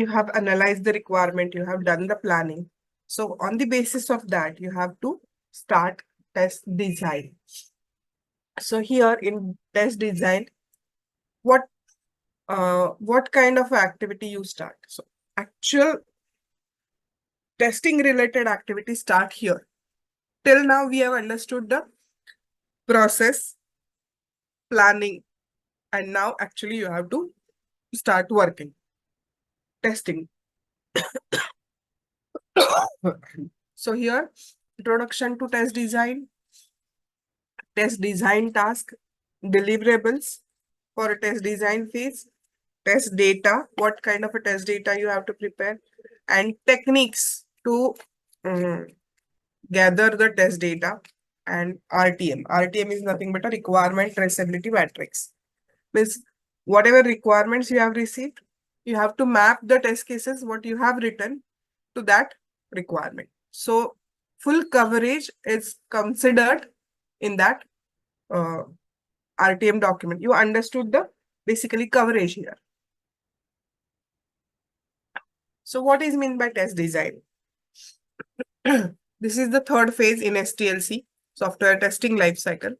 you have analyzed the requirement, you have done the planning. So on the basis of that, you have to start test design. So here in test design, what kind of activity you start? So actual testing related activities start here. Till now, we have understood the process, planning, and now actually you have to start working, testing. So here, introduction to test design task, deliverables for a test design phase, test data, what kind of a test data you have to prepare, and techniques to gather the test data, and RTM. RTM is nothing but a requirement traceability matrix. Means whatever requirements you have received, you have to map the test cases, what you have written to that requirement. So full coverage is considered in that RTM document. You understood the basically coverage here. So what is meant by test design? This is the third phase in STLC, software testing lifecycle.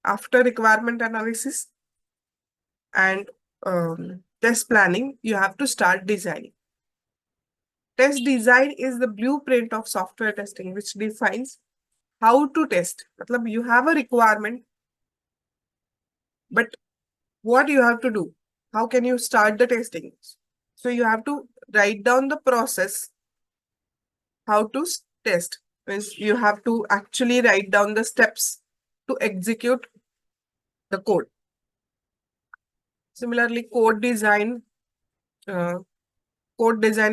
After requirement analysis and test planning, you have to start designing. Test design is the blueprint of software testing, which defines how to test. Matlab, you have a requirement, but what you have to do? How can you start the testing? So you have to write down the process, how to test. Means you have to actually write down the steps to execute the code. Similarly, code design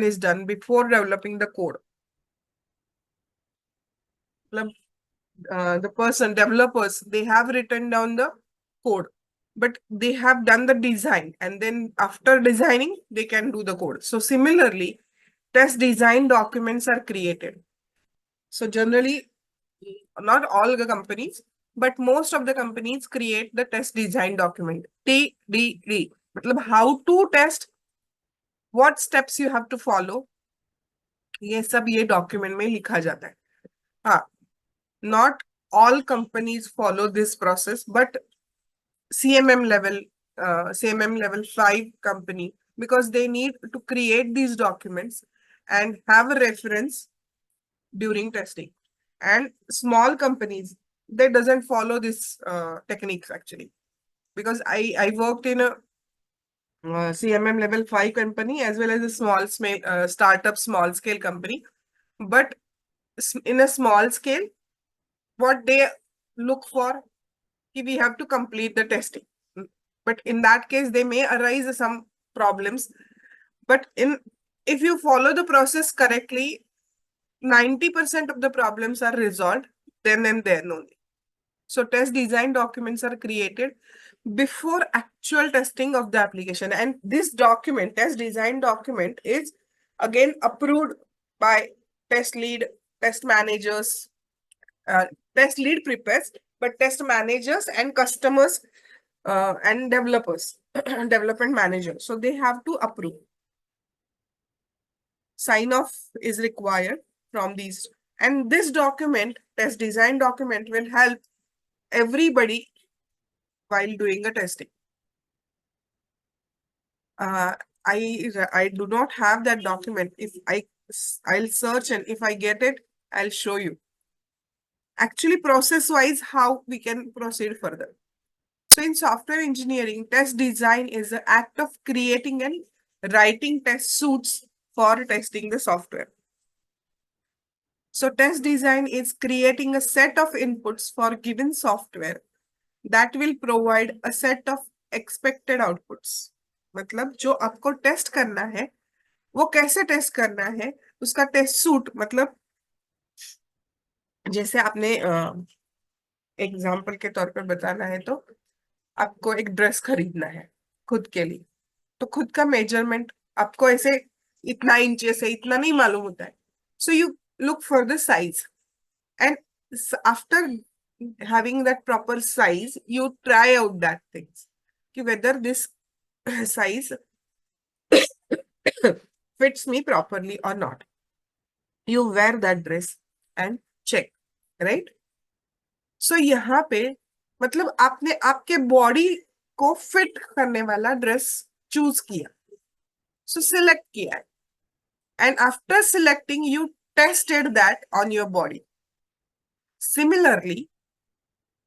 is done before developing the code. The developers, they have written down the code, but they have done the design, and then after designing, they can do the code. So similarly, test design documents are created. So generally, not all the companies, but most of the companies create the test design document, TDD. मतलब how to test, what steps you have to follow, ये सब ये document में लिखा जाता है. हाँ, not all companies follow this process, but CMM level 5 company, because they need to create these documents and have a reference during testing. And small companies, they doesn't follow this techniques actually, because I worked in a CMM level 5 company as well as a startup small scale company. But in a small scale, what they look for, we have to complete the testing. But in that case, they may arise some problems. But if you follow the process correctly, 90% of the problems are resolved then and there only. So test design documents are created before actual testing of the application. And this document, test design document, is again approved by test lead, test managers. Test lead prepares, but test managers and customers and developers, development managers, so they have to approve. Sign off is required from these. And this document, test design document, will help everybody while doing a testing. I do not have that document. If I'll search, and if I get it, I'll show you. Actually, process-wise, how we can proceed further. So in software engineering, test design is the act of creating and writing test suites for testing the software. So test design is creating a set of inputs for given software that will provide a set of expected outputs. मतलब जो आपको test करना है, वो कैसे test करना है, उसका टेस्ट सूट, मतलब जैसे आपने एग्जाम्पल के तौर पर बताना है, तो आपको एक ड्रेस खरीदना है खुद के लिए, तो खुद का मेजरमेंट आपको ऐसे इतना इंचेस है, इतना नहीं मालूम होता है. So you look for the size, and after having that proper size, you try out that things, whether this size fits me properly or not. You wear that dress and check, right? सो यहाँ पे मतलब आपने आपके body को fit करने वाला dress choose किया, सो select किया, and after selecting you tested that on your body. Similarly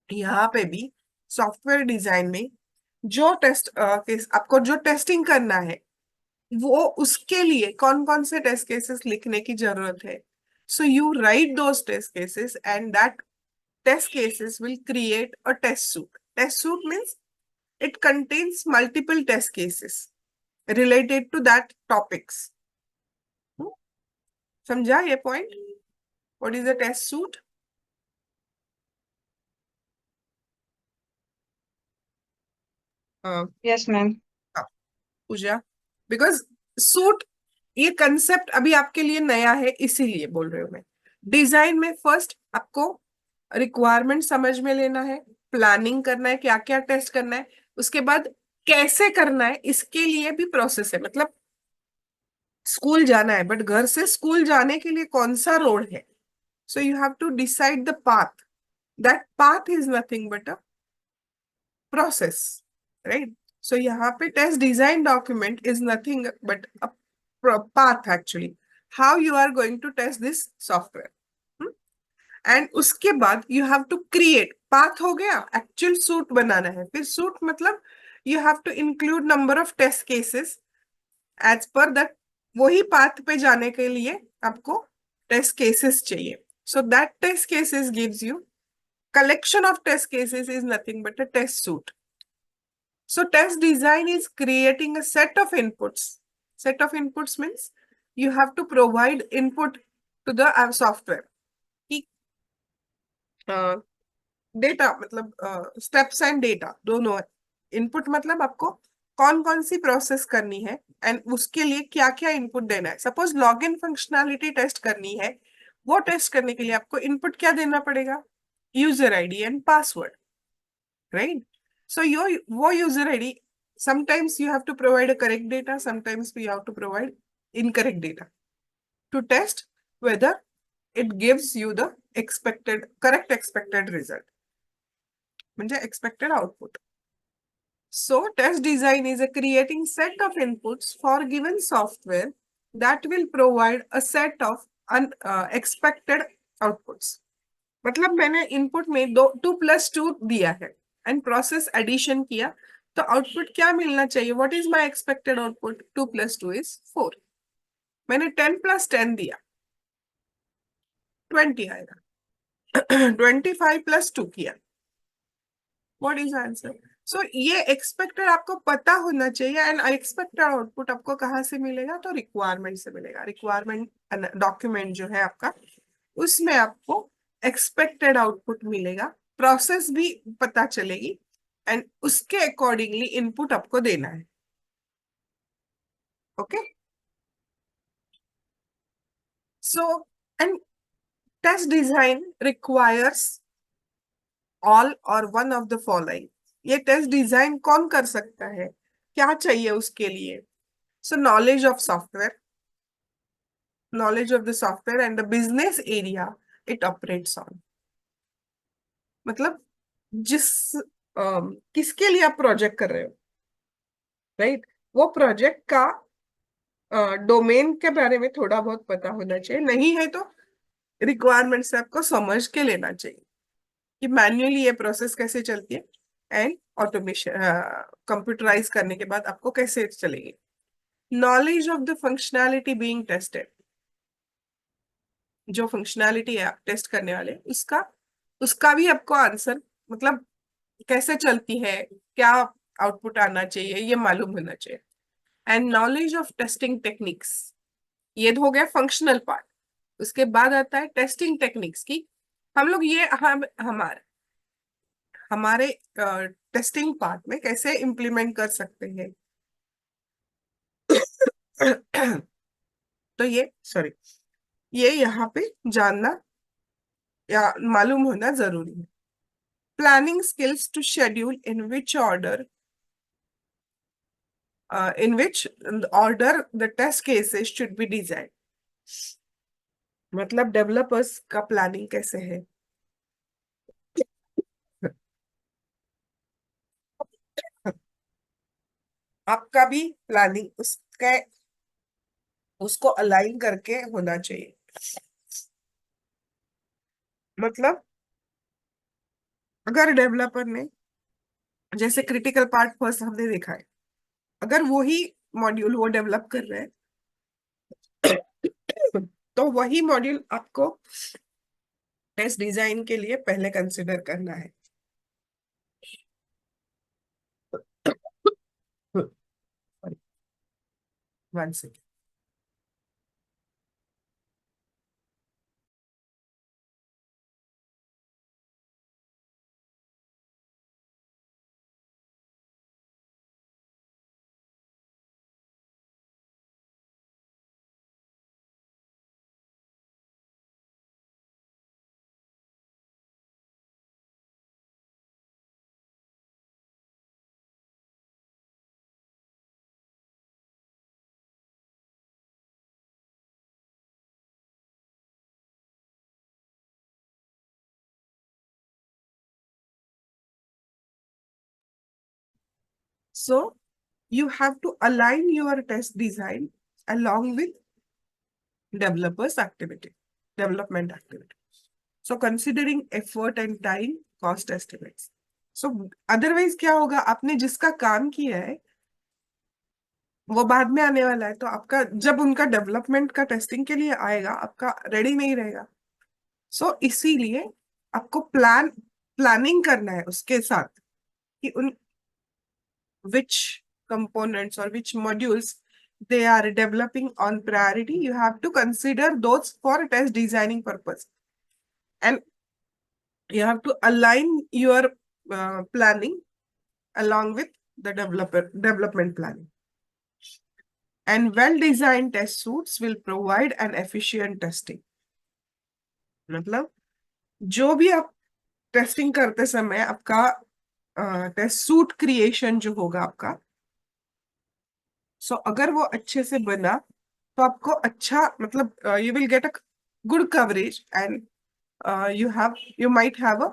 यहाँ पे भी सॉफ्टवेयर डिजाइन में जो आपको जो टेस्टिंग करना है, वो उसके लिए कौन कौन से टेस्ट केसेस लिखने की जरूरत है. So you write those test cases and that test cases will create a test suite. Test suite means it contains multiple test cases related to that topics. समझा ये point? What is a test suite? Yes ma'am. Pooja, because suit ये concept अभी आपके लिए नया है इसीलिए बोल रही हूँ मैं. डिजाइन में फर्स्ट आपको रिक्वायरमेंट समझ में लेना है, प्लानिंग करना है, क्या क्या टेस्ट करना है, उसके बाद कैसे करना है इसके लिए भी प्रोसेस है. मतलब स्कूल जाना है, बट घर से स्कूल जाने के लिए कौन सा रोड है, so you have to decide the path. That path is nothing but a process, right? So यहाँ पे test design document is nothing but a path actually, how you are going to test this software. And उसके बाद you have to create, path हो गया, actual suite बनाना है. फिर suite मतलब you have to include number of test cases as per that. वही path पे जाने के लिए आपको टेस्ट केसेस चाहिए. So that test cases gives you collection of test cases is nothing but a test suite. So test design is creating a set of inputs. Set of inputs means you have to provide input to the software. Data मतलब steps and data दोनों है. Input मतलब आपको कौन कौन सी process करनी है and उसके लिए क्या क्या इनपुट देना है. Suppose log in functionality test करनी है, वो टेस्ट करने के लिए आपको इनपुट क्या देना पड़ेगा? User ID and password, right? So your वो user ID, sometimes you have to provide a correct data, sometimes we have to provide incorrect data to test whether it gives you the expected correct expected result, म्हणजे expected output. So test design is a creating set of inputs for given software that will provide a set of expected outputs. मतलब मैंने input में 2+2 दिया है and process addition किया, तो output क्या मिलना चाहिए? What is my expected output? 2+2 is 4. मैंने 10+10 दिया, 20 आएगा. 25+2 किया, व्हाट इज आंसर? सो ये एक्सपेक्टेड आपको पता होना चाहिए. एंड एक्सपेक्टेड आउटपुट आपको कहाँ से मिलेगा? तो रिक्वायरमेंट से मिलेगा. रिक्वायरमेंट डॉक्यूमेंट जो है आपका, उसमें आपको एक्सपेक्टेड आउटपुट मिलेगा, प्रोसेस भी पता चलेगी एंड उसके अकॉर्डिंगली इनपुट आपको देना है. Okay, so and test design requires all or one of the following. ये टेस्ट डिजाइन कौन कर सकता है, क्या चाहिए उसके लिए? So knowledge of software, knowledge of the software and the business area it operates on. मतलब जिस किसके लिए आप प्रोजेक्ट कर रहे हो, राइट? वो प्रोजेक्ट का डोमेन के बारे में थोड़ा बहुत पता होना चाहिए. नहीं है तो रिक्वायरमेंट से आपको समझ के लेना चाहिए कि मैन्युअली ये प्रोसेस कैसे चलती है एंड ऑटोमेशन कंप्यूटराइज करने के बाद आपको कैसे चलेगी. Knowledge of the functionality being tested, जो फंक्शनैलिटी है आप टेस्ट करने वाले उसका उसका भी आपको आंसर, मतलब कैसे चलती है, क्या आउटपुट आना चाहिए, ये मालूम होना चाहिए. And knowledge of testing techniques, ये हो गया फंक्शनल पार्ट. उसके बाद आता है टेस्टिंग टेक्निक्स की. हम लोग ये हमारे हमारे टेस्टिंग पार्ट में कैसे इम्प्लीमेंट कर सकते हैं. तो ये सॉरी, ये यहाँ पे जानना या मालूम होना जरूरी है. Planning skills to schedule in which order in which order the test cases should be designed. मतलब डेवलपर्स का प्लानिंग कैसे है. आपका भी प्लानिंग उसके उसको अलाइन करके होना चाहिए. मतलब अगर डेवलपर ने, जैसे क्रिटिकल पार्ट फर्स्ट हमने देखा है, अगर वो ही मॉड्यूल वो डेवलप कर रहे हैं तो वही मॉड्यूल आपको टेस्ट डिजाइन के लिए पहले कंसिडर करना है. 1 second. So you have to align your test design along with developers activity, development activity. So considering effort and time, cost estimates. So otherwise क्या होगा, आपने जिसका काम किया है वो बाद में आने वाला है, तो आपका जब उनका डेवलपमेंट का टेस्टिंग के लिए आएगा आपका रेडी नहीं रहेगा. सो इसीलिए आपको प्लानिंग करना है उसके साथ कि उन which components or which modules they are developing on priority. You have to consider those for test designing purpose, and you have to align your planning along with the development planning. And well-designed test suites will provide an efficient testing. मतलब जो भी आप testing करते समय आपका test suit creation जो होगा आपका, सो अगर वो अच्छे से बना तो आपको अच्छा, मतलब you will get a good coverage and you might have a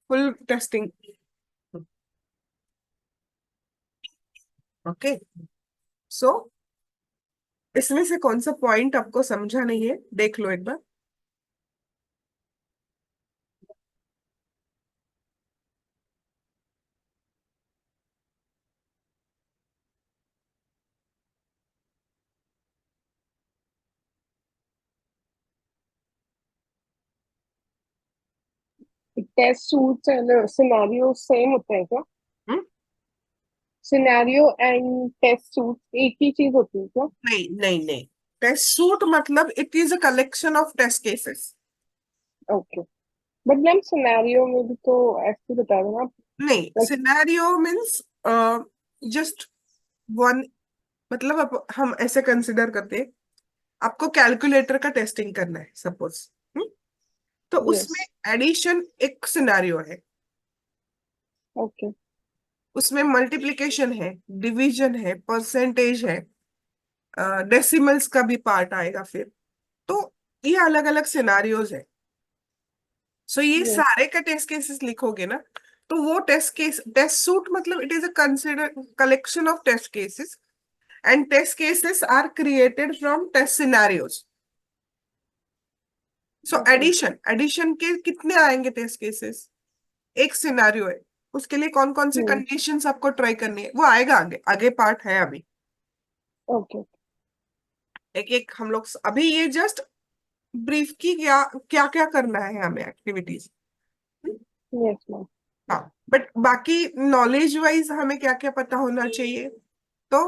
full testing. Okay. So इसमें से कौन सा पॉइंट आपको समझा नहीं है, देख लो एक बार. Test suites and scenario same होते हैं क्या? Hmm? Scenario and test suite एक ही चीज होती है क्या? नहीं नहीं नहीं. टेस्ट सूट मतलब it is a collection of test cases. Okay. But ma'am scenario में भी तो ऐसे ही बता रहे हो आप. नहीं, like. Scenario means just one. मतलब अब हम ऐसे कंसिडर करते हैं, आपको कैलकुलेटर का टेस्टिंग करना है सपोज. तो यस. उसमें एडिशन एक सिनेरियो है, ओके. उसमें मल्टीप्लिकेशन है, डिवीजन है, परसेंटेज है, डेसिमल्स का भी पार्ट आएगा फिर. तो ये अलग अलग सिनारियोज है. सो ये यस. सारे का टेस्ट केसेस लिखोगे ना, तो वो टेस्ट सूट मतलब it is a consider collection of test cases, and test cases are created from test scenarios. So okay. Addition addition के कितने आएंगे टेस्ट केसेस, एक सिनारियो है, उसके लिए कौन कौन से हम्म. कंडीशंस आपको ट्राई करनी है वो आएगा आगे, आगे पार्ट है अभी. ओके. एक एक हम लोग अभी ये जस्ट ब्रीफ की क्या क्या क्या करना है हमें एक्टिविटीज. Yes ma'am. हाँ, बट बाकी नॉलेज वाइज हमें क्या क्या पता होना चाहिए. तो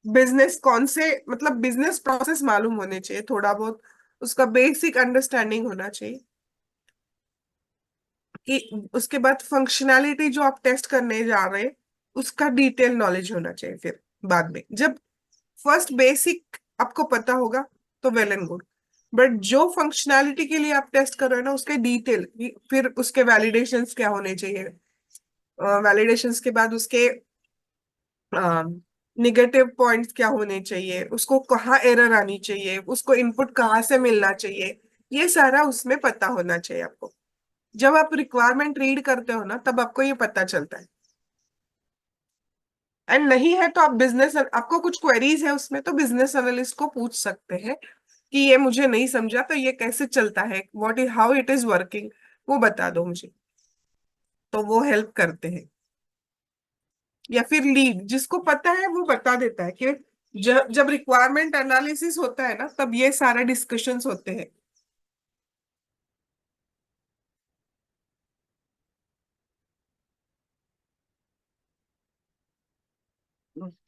बिजनेस कौन से, मतलब बिजनेस प्रोसेस मालूम होने चाहिए थोड़ा बहुत, उसका बेसिक अंडरस्टैंडिंग होना चाहिए. कि उसके बाद फंक्शनैलिटी जो आप टेस्ट करने जा रहे हैं उसका डिटेल नॉलेज होना चाहिए. फिर बाद में जब फर्स्ट बेसिक आपको पता होगा तो वेल एंड गुड, बट जो फंक्शनैलिटी के लिए आप टेस्ट कर रहे हो ना उसके डिटेल, फिर उसके वैलिडेशंस क्या होने चाहिए, वैलिडेशंस के बाद उसके निगेटिव पॉइंट्स क्या होने चाहिए, उसको कहाँ एरर आनी चाहिए, उसको इनपुट कहाँ से मिलना चाहिए, ये सारा उसमें पता होना चाहिए आपको। जब आप रिक्वायरमेंट रीड करते हो ना, तब आपको ये पता चलता है। एंड नहीं है तो आप बिजनेस, आपको कुछ क्वेरीज है उसमें, तो बिजनेस एनालिस्ट को पूछ सकते हैं कि ये मुझे नहीं समझा, तो ये कैसे चलता है, what is, how it is working, वो बता दो मुझे। तो वो हेल्प करते हैं। या फिर लीड, जिसको पता है वो बता देता है कि जब जब रिक्वायरमेंट एनालिसिस होता है ना, तब ये सारे डिस्कशंस होते हैं।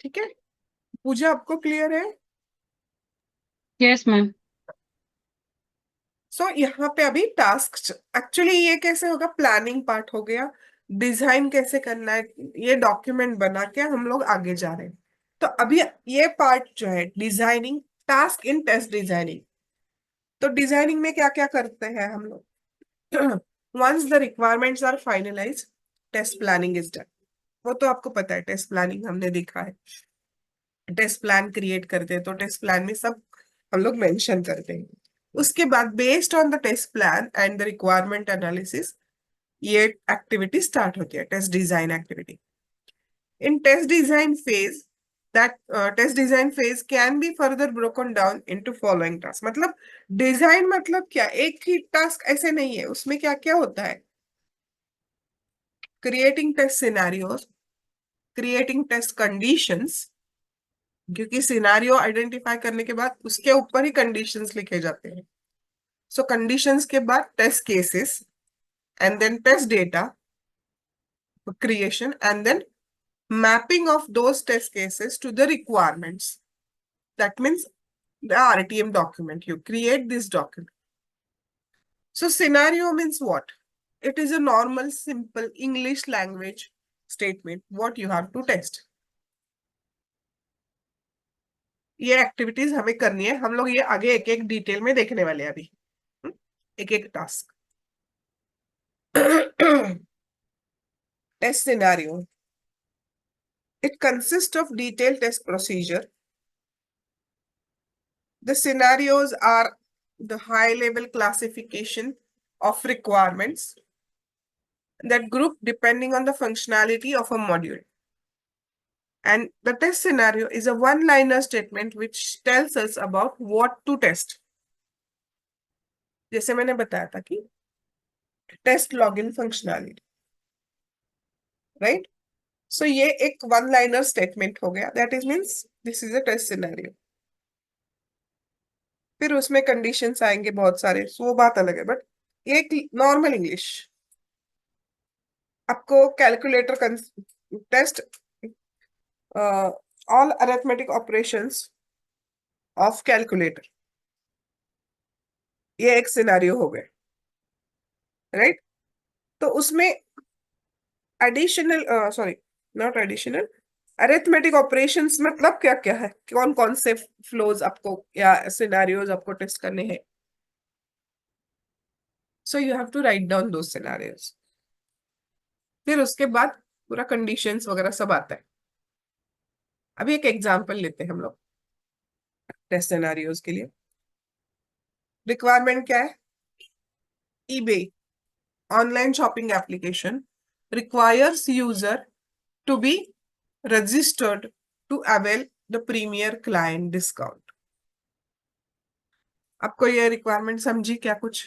ठीक है, पूजा आपको क्लियर है? Yes ma'am. सो यहाँ पे अभी टास्क, एक्चुअली ये कैसे होगा, प्लानिंग पार्ट हो गया, डिजाइन कैसे करना है, ये डॉक्यूमेंट बना के हम लोग आगे जा रहे हैं। तो अभी ये पार्ट जो है designing, task in test designing. तो डिजाइनिंग में क्या क्या करते हैं हम लोग? Once the requirements are finalize, test planning is done. वो तो आपको पता है, टेस्ट प्लानिंग हमने देखा है। टेस्ट प्लान क्रिएट करते हैं, तो टेस्ट प्लान में सब हम लोग मेंशन करते हैं। उसके बाद based on the test plan and the requirement analysis, ये एक्टिविटी स्टार्ट होती है, test design activity. In test design phase, that test design phase can be further broken down into following tasks। मतलब design मतलब क्या, एक ही task ऐसे नहीं है, उसमें क्या क्या होता है? Creating test scenarios, creating test conditions, क्योंकि सिनेरियो आइडेंटिफाई करने के बाद उसके ऊपर ही कंडीशंस लिखे जाते हैं। सो कंडीशंस के बाद test cases, and then test data creation, and then mapping of those test cases to the requirements. That means the RTM document. You create this document. So scenario means what? It is a normal, simple English language statement, what you have to test. ये activities हमें करनी है, हम लोग ये आगे एक एक डिटेल में देखने वाले हैं अभी, एक एक task. Test scenario, it consists of detailed test procedure. The scenarios are the high level classification of requirements that group depending on the functionality of a module. And the test scenario is a one-liner statement which tells us about what to test. जैसे मैंने बताया था कि test login functionality, right? So ये एक one liner statement हो गया, that is means this is a test scenario. फिर उसमें कंडीशंस आएंगे बहुत सारे, सो वो बात अलग है, बट ये एक नॉर्मल इंग्लिश। आपको calculator test all arithmetic operations of calculator, ये एक सिनेरियो हो गया, राइट? तो उसमें additional, sorry, not additional, arithmetic operations मतलब क्या क्या है, कौन कौन से फ्लोज आपको या सिनेरियोज आपको टेस्ट करने हैं। So you have to write down दो सिनेरियोज। फिर उसके बाद पूरा कंडीशंस वगैरह सब आता है। अभी एक एग्जांपल लेते हैं हम लोग टेस्ट सिनेरियोज के लिए। रिक्वायरमेंट क्या है? EBay, online shopping application, requires user to be registered to avail the premier client discount। आपको ये रिक्वायरमेंट समझी क्या कुछ?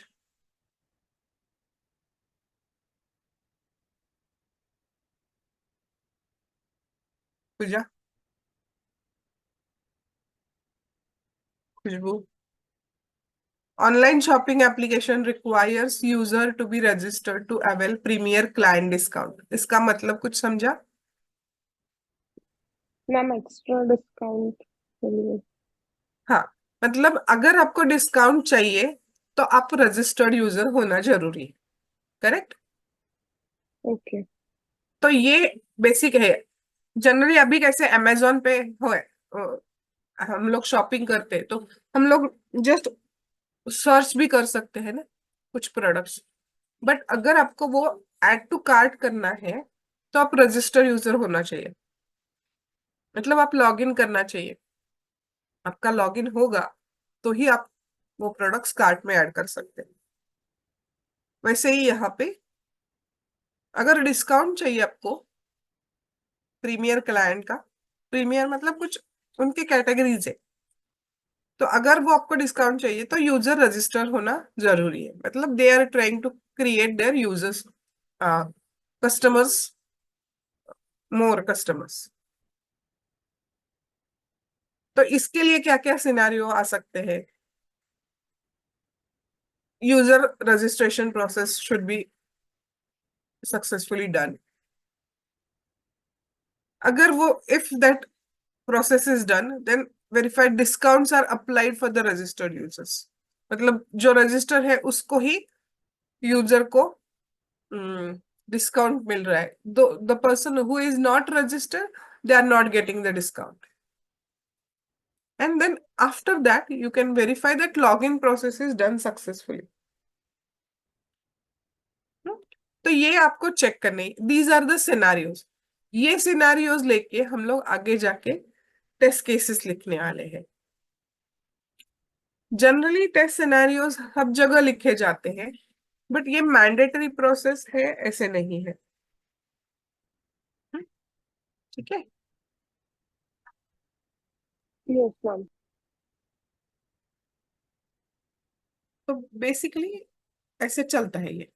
Pooja, Khushboo, online shopping application requires user to be registered to avail premier client discount, इसका मतलब कुछ समझा? मैम एक्स्ट्रा डिस्काउंट के लिए। हाँ, मतलब अगर आपको डिस्काउंट चाहिए तो आप रजिस्टर्ड यूजर होना जरूरी है, करेक्ट? ओके। तो ये बेसिक है। जनरली अभी कैसे अमेजोन पे हो, हम लोग शॉपिंग करते हैं, तो हम लोग जस्ट सर्च भी कर सकते हैं ना कुछ प्रोडक्ट्स। बट अगर आपको वो ऐड टू कार्ट करना है, तो आप रजिस्टर यूजर होना चाहिए। मतलब आप लॉग इन करना चाहिए, आपका लॉग इन होगा तो ही आप वो प्रोडक्ट्स कार्ट में ऐड कर सकते हैं। वैसे ही यहाँ पे अगर डिस्काउंट चाहिए आपको प्रीमियर क्लाइंट का, प्रीमियर मतलब कुछ उनके कैटेगरीज है, तो अगर वो आपको डिस्काउंट चाहिए तो यूजर रजिस्टर होना जरूरी है। मतलब they are trying to create their users, customers, more customers. तो इसके लिए क्या क्या सिनेरियो आ सकते हैं? User registration process should be successfully done. अगर वो, if that process is done, then verified discounts are applied for the registered users। मतलब जो रजिस्टर है उसको ही यूजर को डिस्काउंट मिल रहा है, though the person who is not registered they are not getting the discount. And then after that you can verify that log in process is done successfully. तो ये आपको चेक करने, these are the scenarios. ये scenarios लेके हम लोग आगे जाके टेस्ट केसेस लिखने वाले हैं। जनरली टेस्ट सिनेरियोज हर जगह लिखे जाते हैं, बट ये मैंडेटरी प्रोसेस है ऐसे नहीं है। हम्म, ठीक है। Yes ma'am. तो बेसिकली ऐसे चलता है ये।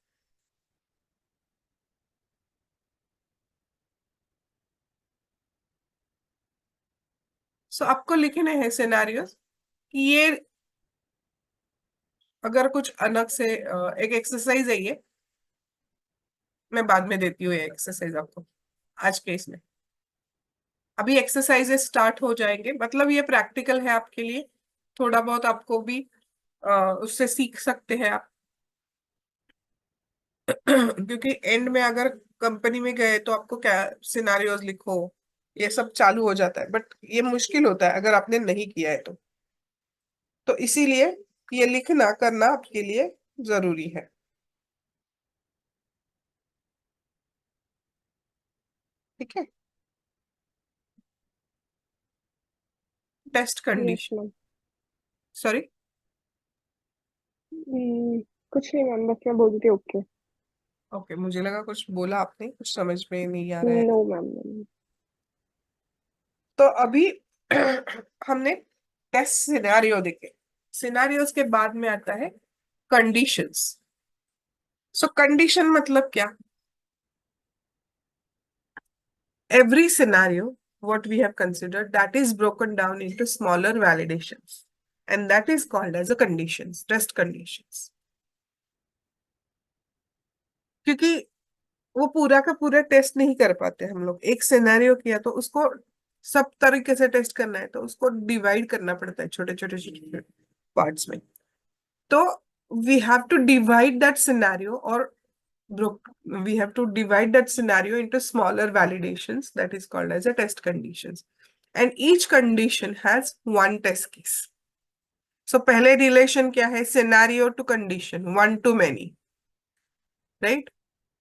सो आपको लिखने हैं सिनेरियोज कि ये अगर कुछ अलग से एक एक्सरसाइज है ये, मैं बाद में देती हूँ ये एक्सरसाइज आपको आज के इसमें। अभी एक्सरसाइजेस स्टार्ट हो जाएंगे, मतलब ये प्रैक्टिकल है आपके लिए, थोड़ा बहुत आपको भी उससे सीख सकते हैं आप। क्योंकि एंड में अगर कंपनी में गए तो आपको क्या सिनारियोज लिखो, ये सब चालू हो जाता है, बट ये मुश्किल होता है अगर आपने नहीं किया है तो इसीलिए ये लिखना करना आपके लिए जरूरी है। ठीक है। Test yes condition, ma'am. Sorry. कुछ नहीं मैम, बस मैं बोल रही थी ओके। ओके, मुझे लगा कुछ बोला आपने, कुछ समझ में नहीं आ रहा है। No ma'am. तो अभी हमने टेस्ट सिनेरियो देखे, सिनेरियोज के बाद में आता है कंडीशंस। सो कंडीशन मतलब क्या? Every scenario what we have considered, that is broken down into smaller validations, and that is called as a conditions, test conditions। क्योंकि वो पूरा का पूरा टेस्ट नहीं कर पाते हम लोग, एक सिनेरियो किया तो उसको सब तरीके से टेस्ट करना है तो उसको डिवाइड करना पड़ता है छोटे छोटे छोटे पार्ट्स में। तो we have to divide that scenario, और we have to divide that scenario into smaller validations, that is called as a test conditions, and each condition has one test case। So पहले relation क्या है? Scenario to condition, one to many, right?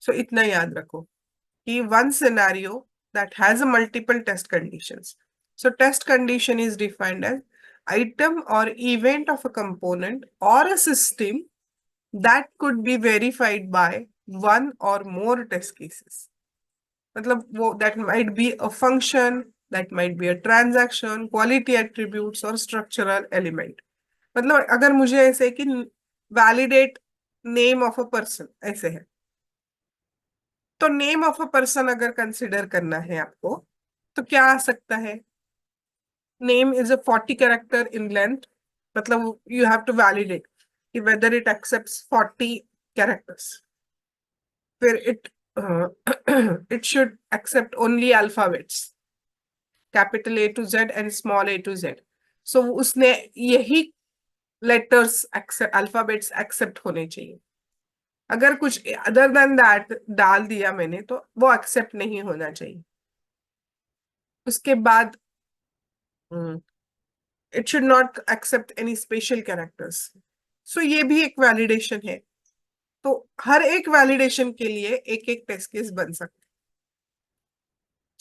So इतना याद रखो कि one scenario that has a multiple test conditions। So test condition is defined as item or event of a component or a system that could be verified by one or more test cases। मतलब वो that might be a function, that might be a transaction, quality attributes और structural element। मतलब अगर मुझे ऐसे कि validate name of a person ऐसे है, तो नेम ऑफ अ पर्सन अगर कंसिडर करना है आपको तो क्या आ सकता है? Name is a 40 character in length, मतलब यू हैव टू वैलिडेट कि वेदर इट एक्सेप्ट्स 40 कैरेक्टर्स। फिर it it should accept only alphabets, capital A to Z and small A to Z. So उसने यही लेटर्स अल्फाबेट्स एक्सेप्ट होने चाहिए। अगर कुछ other than that डाल दिया मैंने तो वो एक्सेप्ट नहीं होना चाहिए। उसके बाद it should not accept any special characters. So ये भी एक वैलिडेशन है। तो हर एक वैलिडेशन के लिए एक एक टेस्ट केस बन सकते।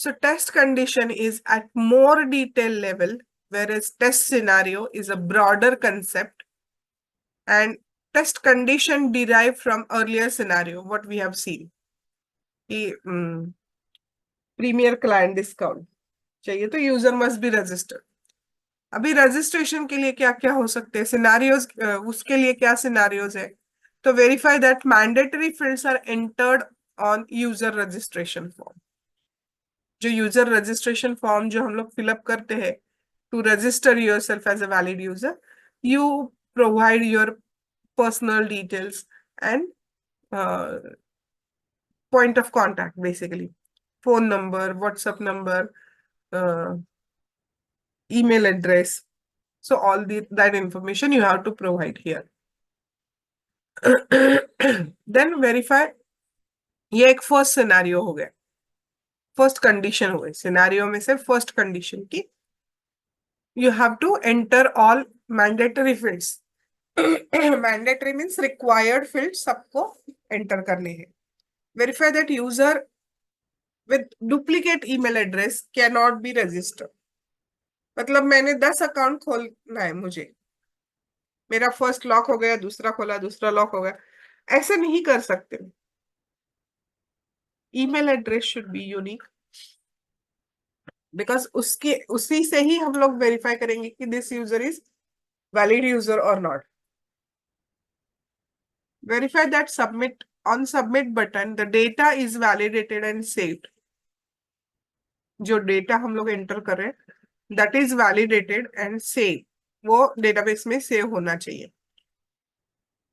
So test condition is at more detailed level, whereas test scenario is a broader concept, and test condition derived from earlier scenario, what we have seen. कि प्रीमियर क्लाइंट डिस्काउंट चाहिए तो user must be registered. अभी registration के लिए क्या क्या हो सकते हैं सिनारियोज, उसके लिए क्या सिनारियोज है, तो verify that mandatory fields are entered on user registration form. जो यूजर रजिस्ट्रेशन फॉर्म जो हम लोग फिलअप करते हैं to register yourself as a valid user, you provide your personal details and point of contact, basically phone number, WhatsApp number, email address. So all that information you have to provide here. Then verify, ये एक first scenario हो गया, first condition हो गई scenario में से first condition की, you have to enter all mandatory fields. Mandatory means required field सबको एंटर करने हैं। Verify that user with duplicate email address cannot be registered। मतलब मैंने 10 अकाउंट खोलना है, मुझे मेरा फर्स्ट लॉक हो गया, दूसरा खोला, दूसरा लॉक हो गया, ऐसे नहीं कर सकते। Email address should be unique, because उसके उसी से ही हम लोग वेरीफाई करेंगे कि this user is valid user और not. Verify that submit on submit button the data is validated and saved. जो डेटा हम लोग एंटर कर रहे हैं that is validated and save, वो डेटाबेस में सेव होना चाहिए।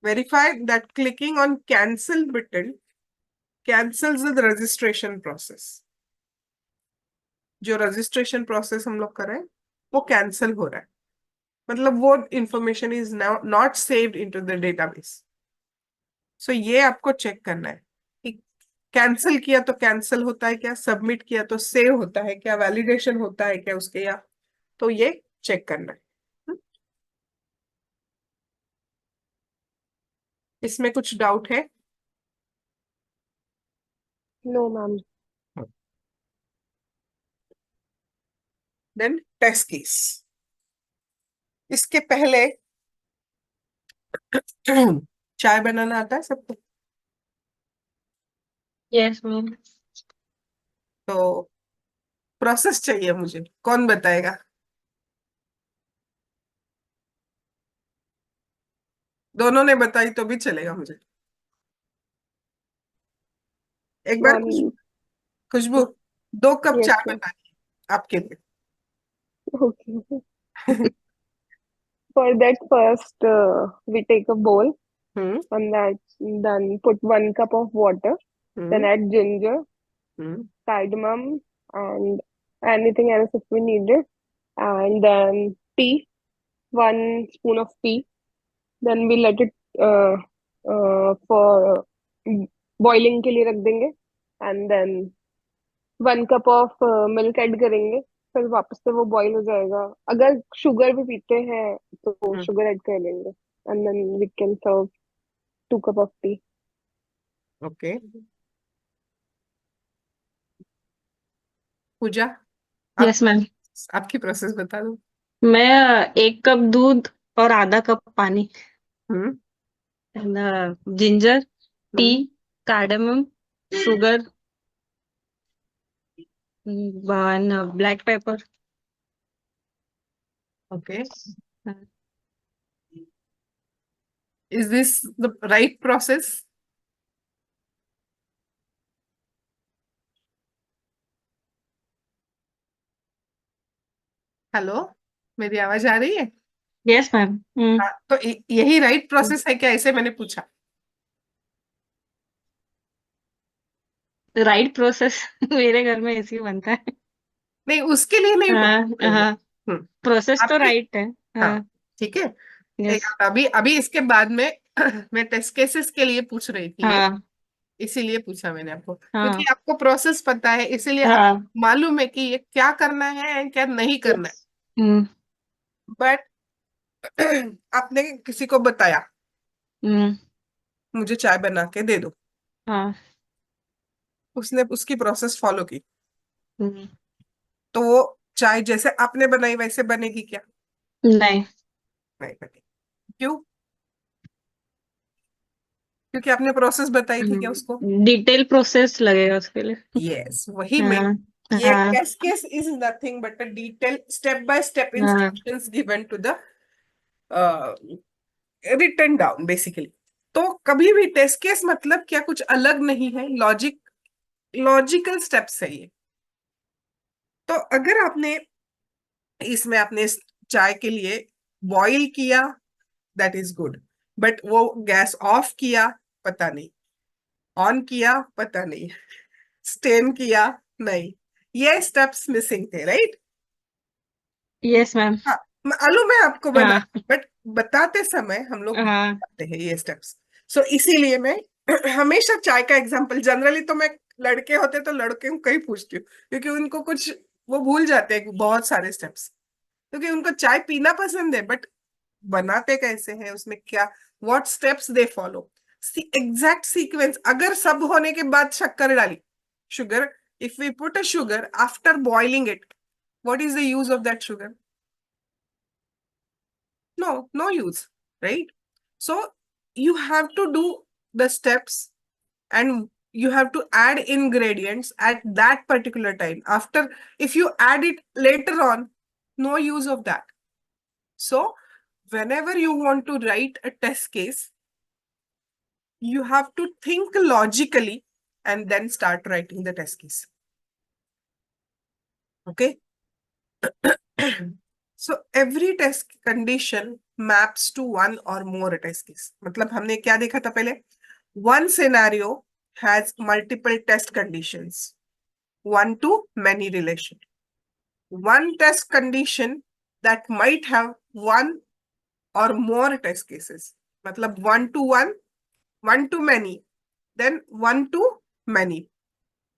Verify that clicking on cancel button cancels the registration process. जो रजिस्ट्रेशन प्रोसेस हम लोग कर रहे हैं वो कैंसिल हो रहा है, मतलब वो information is now not saved into the database. So ये आपको चेक करना है कि कैंसिल किया तो कैंसिल होता है क्या, सबमिट किया तो सेव होता है क्या, वैलिडेशन होता है क्या उसके, या तो ये चेक करना है। इसमें कुछ डाउट है? No ma'am. Then test case. इसके पहले चाय बनाना आता है सबको? Yes, ma'am. तो प्रोसेस चाहिए मुझे, कौन बताएगा? दोनों ने बताई तो भी चलेगा मुझे। एक बार मैम खुशबू 2 कप यस चाय मैम। बनानी है आपके लिए। Okay. For that, first we take a bowl, hmm and that then put 1 cup of water, then hmm add ginger, hmm cardamom, and anything else if we need it, and then tea, 1 spoon of tea. Then we let it for boiling के लिए रख देंगे, and then 1 cup of milk add करेंगे, फिर वापस से वो boil हो जाएगा। अगर शुगर भी पीते हैं तो हम्म। शुगर ऐड कर लेंगे, and then we can serve 2 cup of tea. Okay Pooja, आप Yes, ma'am. आपकी प्रोसेस बता दो। मैं 1 कप दूध और आधा कप पानी, hmm ginger, tea, hmm cardamom, sugar, one black pepper. Okay, is this the right process? Hello, मेरी आवाज आ रही है? Yes ma'am. हाँ, तो यही राइट प्रोसेस है क्या, ऐसे मैंने पूछा। राइट प्रोसेस मेरे घर में ऐसे ही बनता है। नहीं, उसके लिए नहीं हाँ बोल रही हाँ, हूँ। प्रोसेस तो आपके, राइट है। हाँ हाँ। ठीक है। यस। अभी अभी इसके बाद में मैं टेस्ट केसेस के लिए पूछ रही थी ये, हाँ इसीलिए पूछा मैंने आपको, क्योंकि हाँ आपको प्रोसेस पता है, इसीलिए आप हाँ। मालूम है कि ये क्या करना है एंड क्या नहीं करना है। यस। हम्म बट आपने किसी को बताया हम्म। मुझे चाय बना के दे दो, हाँ उसने उसकी प्रोसेस फॉलो की, हम्म, तो वो चाय जैसे आपने बनाई वैसे बनेगी क्या? नहीं। नहीं बनेगी। क्यों? क्योंकि आपने प्रोसेस बताई थी क्या उसको? डिटेल प्रोसेस लगेगा उसके लिए। यस, वही मैं, हाँ ये हाँ test case is nothing but a detail step by step हाँ। Instructions given to the written down basically. तो कभी भी टेस्ट केस मतलब क्या कुछ अलग नहीं है, लॉजिकल स्टेप्स है ये। तो अगर आपने इसमें आपने चाय के लिए बॉईल किया, दैट इज गुड, बट वो गैस ऑफ किया, पता नहीं, ऑन किया, पता नहीं, स्टेन किया, नहीं, ये स्टेप्स मिसिंग थे, राइट? Yes ma'am. हाँ, मालूम है आपको बना, हाँ बट बताते समय हम लोग हाँ बताते हैं ये स्टेप्स। सो इसीलिए मैं हमेशा चाय का एग्जांपल, जनरली तो मैं लड़के होते तो लड़के को ही पूछती हूँ, क्योंकि उनको कुछ वो भूल जाते हैं बहुत सारे स्टेप्स, क्योंकि उनको चाय पीना पसंद है, बट बनाते कैसे हैं, उसमें क्या, what steps they follow, exact sequence. अगर सब होने के बाद शक्कर डाली, sugar, if we put a sugar after boiling it, what is the use of that sugar? No use, right? So you have to do the steps, and you have to add ingredients at that particular time. After, if you add it later on, no use of that. So whenever you want to write a test case, you have to think logically and then start writing the test case. Okay? So every test condition maps to one or more test case. मतलब हमने क्या देखा था पहले? One scenario has multiple test conditions, one to many relation. One test condition that might have one or more test cases. मतलब one to many, then one to many,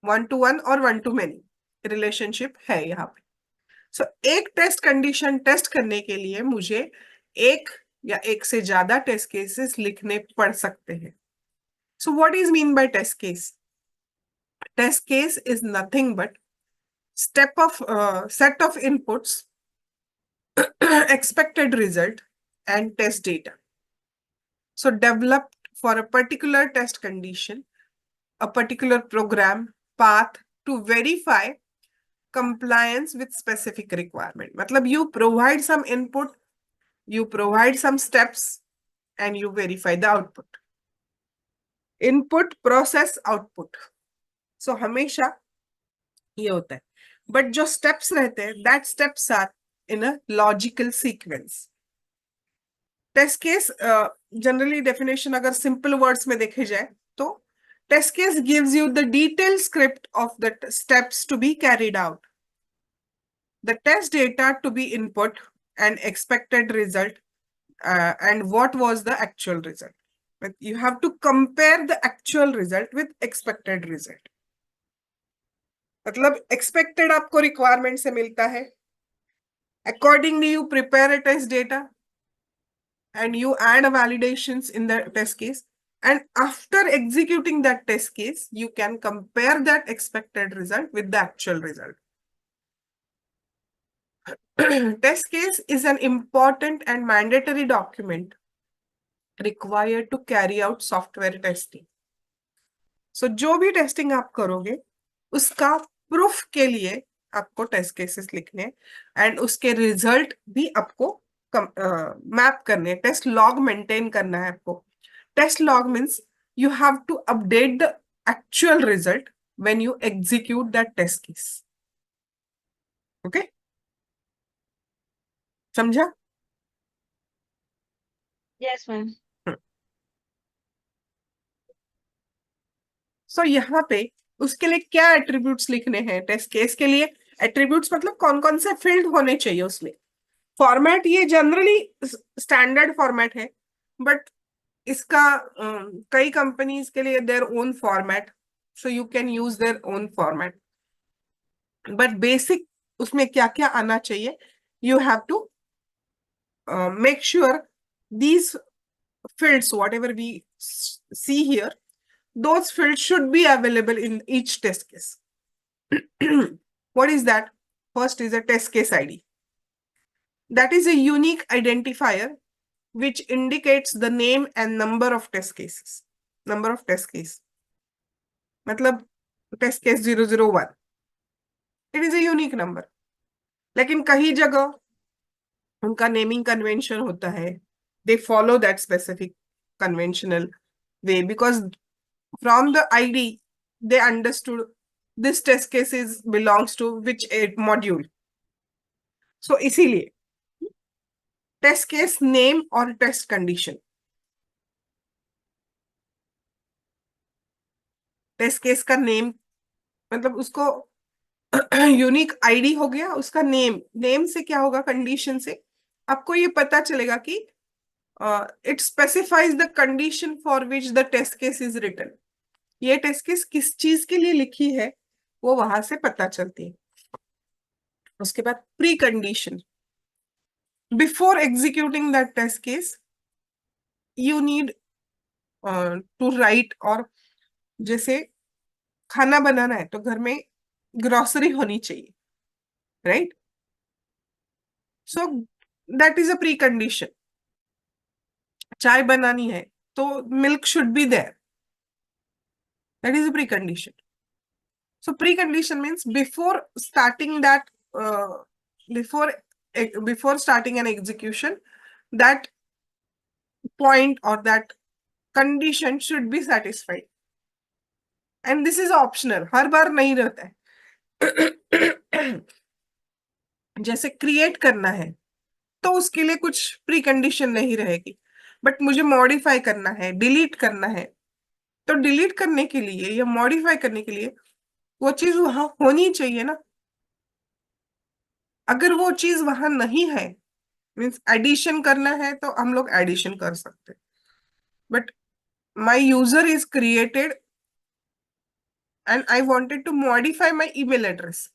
one to one और one to many relationship है यहाँ पे। सो एक test condition test करने के लिए मुझे एक या एक से ज्यादा टेस्ट केसेस लिखने पड़ सकते हैं। So what is mean by test case? Test case is nothing but step of set of inputs, expected result, and test data. So developed for a particular test condition, a particular program path to verify compliance with specific requirement. मतलब you provide some input, you provide some steps, and you verify the output. Input, process, output. So हमेशा ये होता है, but जो steps रहते हैं, that steps are in a logical sequence. Test case generally definition अगर simple words में देखे जाए तो test case gives you the detail script of the steps to be carried out, the test data to be input, and expected result, and what was the actual result. But you have to compare the actual result with expected result. मतलब expected आपको requirement से मिलता है, accordingly you prepare a test data and you add validations in the test case, and after executing that test case you can compare that expected result with the actual result. Test case is an important and mandatory document required to carry out software testing. सो जो भी testing आप करोगे उसका proof के लिए आपको test cases लिखने, and उसके रिजल्ट भी आपको मैप करने, टेस्ट लॉग मेंटेन करना है आपको। Test log means you have to update the actual result when you execute that test case. Okay, समझा? Yes ma'am. सो यहाँ पे उसके लिए क्या एट्रीब्यूट्स लिखने हैं टेस्ट केस के लिए? एट्रीब्यूट्स मतलब कौन कौन से फील्ड होने चाहिए उसमें। फॉर्मेट ये जनरली स्टैंडर्ड फॉर्मेट है, बट इसका कई कंपनीज के लिए their own format, so you can use their own format, but basic उसमें क्या क्या आना चाहिए, you have to make sure these fields whatever we see here, those fields should be available in each test case. What is that? First is a test case ID. That is a unique identifier which indicates the name and number of test cases. Number of test case. मतलब test case 001. It is a unique number. लेकिन कई जगह उनका naming convention होता है. They follow that specific conventional way because from the ID they understood this test case is belongs to which module. So इसीलिए test case name और test condition. Test case का name मतलब उसको unique ID हो गया, उसका name. Name से क्या होगा? कंडीशन से आपको ये पता चलेगा कि it specifies the condition for which the test case is written. ये टेस्ट केस किस चीज के लिए लिखी है वो वहां से पता चलती है. उसके बाद precondition. Before executing that test case you need to right. और जैसे खाना बनाना है तो घर में ग्रोसरी होनी चाहिए, right? So that is a precondition. चाय बनानी है तो milk should be there. That is a precondition. So precondition means before starting that, before starting an execution, that point or that condition should be satisfied. And this is optional. हर बार नहीं रहता है. जैसे create करना है तो उसके लिए कुछ प्री कंडीशन नहीं रहेगी. बट मुझे मॉडिफाई करना है, डिलीट करना है, तो डिलीट करने के लिए या मॉडिफाई करने के लिए वो चीज वहां होनी चाहिए ना. अगर वो चीज वहां नहीं है, मीन्स एडिशन करना है तो हम लोग एडिशन कर सकते हैं. But my user is created and I wanted to modify my email address.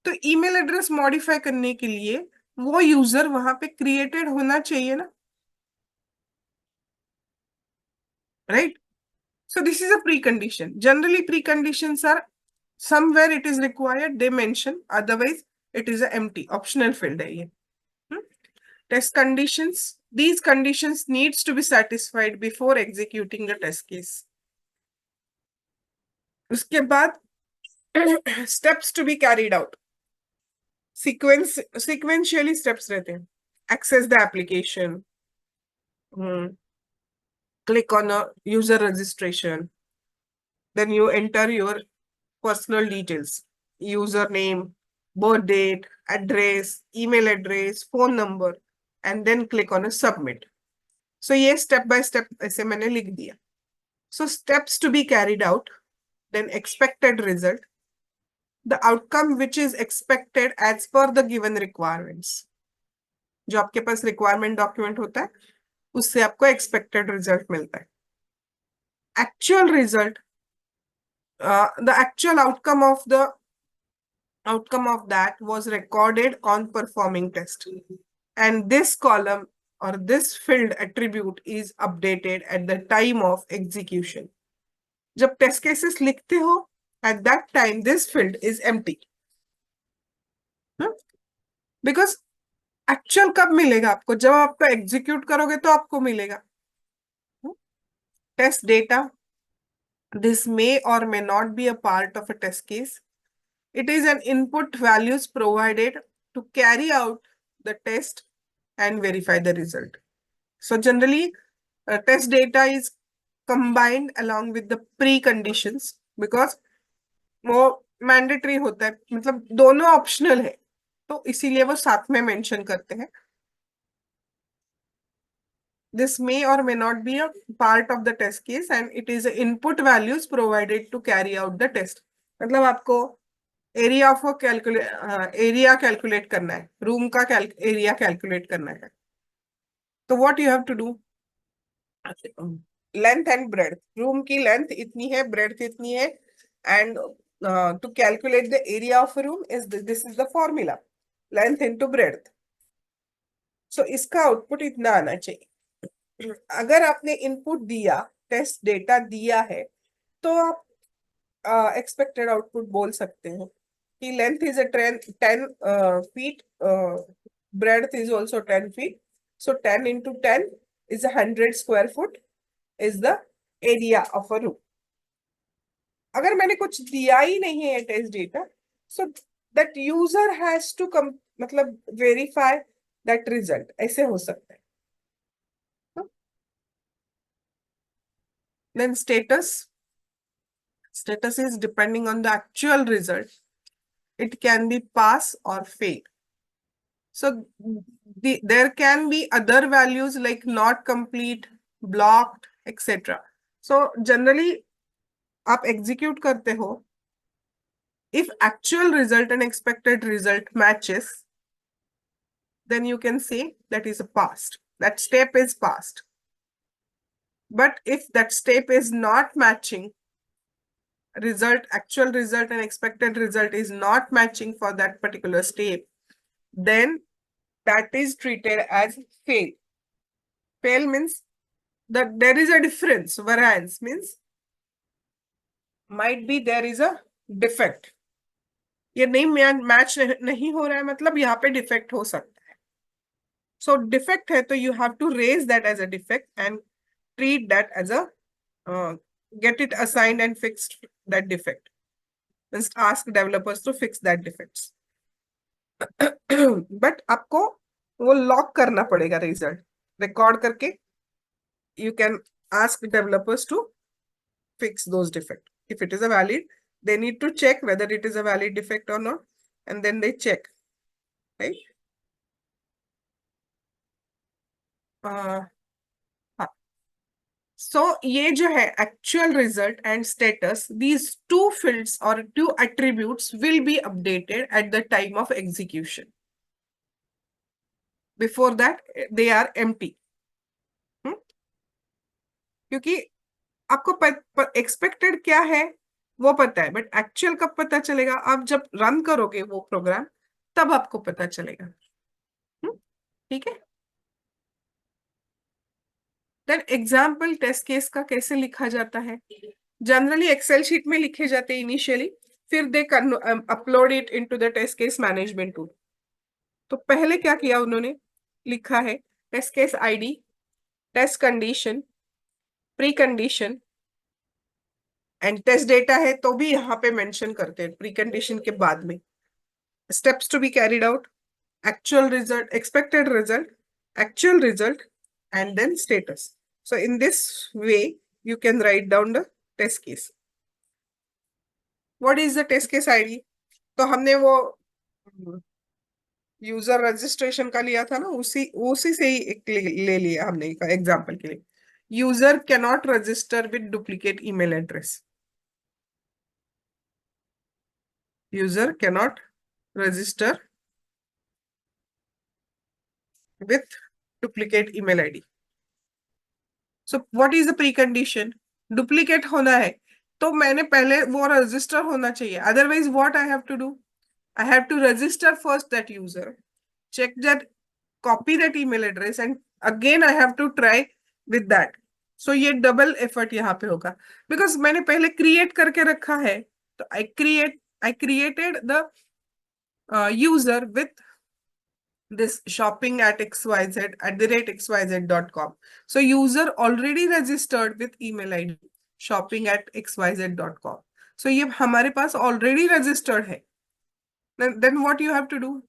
तो ईमेल एड्रेस मॉडिफाई करने के लिए वो यूजर वहां पे क्रिएटेड होना चाहिए ना, right? So this is a precondition. Generally, preconditions are somewhere it is required, they mention, otherwise it is a empty optional field है ये. Test conditions. These conditions needs to be satisfied before executing the test case. उसके बाद steps to be carried out. Sequentially steps रहते हैं. Access the application. Click on a user registration. Then you enter your personal details, username, birth date, address, email address, phone number, and then click on a submit. So ये step by step ऐसे मैंने लिख दिया. So steps to be carried out, then expected result, the outcome which is expected as per the given requirements. जो आपके पास requirement document होता है उससे आपको expected result मिलता है. Actual result, the actual outcome of that was recorded on performing test, and this column or this field attribute is updated at the time of execution. जब test cases लिखते हो, at that time this field is empty. Because actual कब मिलेगा आपको? जब आपको execute करोगे तो आपको मिलेगा. Test data. This may or may not be a part of a test case. It is an input values provided to carry out the test and verify the result. So generally, test data is combined along with the preconditions because वो mandatory होता है, मतलब दोनों optional है, तो इसीलिए वो साथ में मेंशन करते हैं. This may or may not be a part of the test case and it is input values provided to carry out the test. मतलब आपको एरिया ऑफ एरिया कैलकुलेट करना है, रूम का एरिया कैलकुलेट करना है. तो what you have to do, length and breadth. Room की length इतनी है, ब्रेड्थ इतनी है, and to calculate the area of room is this is the formula, length into breadth. So इसका आउटपुट इतना आना चाहिए. अगर आपने इनपुट दिया, टेस्ट डेटा दिया है, तो आप एक्सपेक्टेड आउटपुट बोल सकते हैं. कि length is a 10 feet, breadth is also 10 feet. So 10 into 10 is 100 square foot is the area of a room. अगर मैंने कुछ दिया ही नहीं है test data, so that user has to come, मतलब verify that result, ऐसे हो सकता है. Then status is depending on the actual result. It can be pass or fail. So there can be other values like not complete, blocked, etc. So generally आप execute करते हो, if actual result and expected result matches, then you can say that is a passed. That step is passed. But if that step is not matching, actual result and expected result is not matching for that particular step, then that is treated as fail. Fail means that there is a difference. Variance means might be there is a defect. ये नहीं match नहीं हो रहा है, मतलब यहाँ पे defect हो सकता है. So defect है तो you have to raise that as a defect and treat that as a get it assigned and fixed that defect. Just ask developers to fix that defects. But आपको वो lock करना पड़ेगा result record करके. You can ask developers to fix those defects. If it is a valid, they need to check whether it is a valid defect or not, and then they check, right? हाँ. So ये जो है actual result and status, these two fields or two attributes will be updated at the time of execution. Before that, they are empty. क्योंकि आपको expected क्या है वो पता है, बट एक्चुअल कब पता चलेगा? आप जब रन करोगे वो प्रोग्राम, तब आपको पता चलेगा. ठीक है. देन एग्जाम्पल टेस्ट केस का कैसे लिखा जाता है? जनरली एक्सेल शीट में लिखे जाते हैं इनिशियली, फिर they upload it into the test case management tool. तो पहले क्या किया उन्होंने? लिखा है test case ID, test condition, pre condition and test data है तो भी यहाँ पे मेंशन करते हैं प्री कंडीशन के बाद में. Steps to be carried out, actual result, expected result, actual result, and then status. So in this way, you can write down the test case. What is the test case ID? तो हमने वो user registration का लिया था ना, उसी से ही एक ले लिया हमने एग्जांपल के लिए. User can not register with duplicate email address. User can not register with duplicate email ID. So what is the precondition? Duplicate होना है तो मैंने पहले वो रजिस्टर होना चाहिए. Otherwise what I have to do? I have to register first that user, check that, copy that email address, and again I have to try with that. So ये double effort यहाँ पे होगा because मैंने पहले create करके रखा है. तो I created the user with this shopping at xyz@xyz.com. So user already registered with email ID shopping@xyz.com. So ये हमारे पास already registered है. Then what you have to do?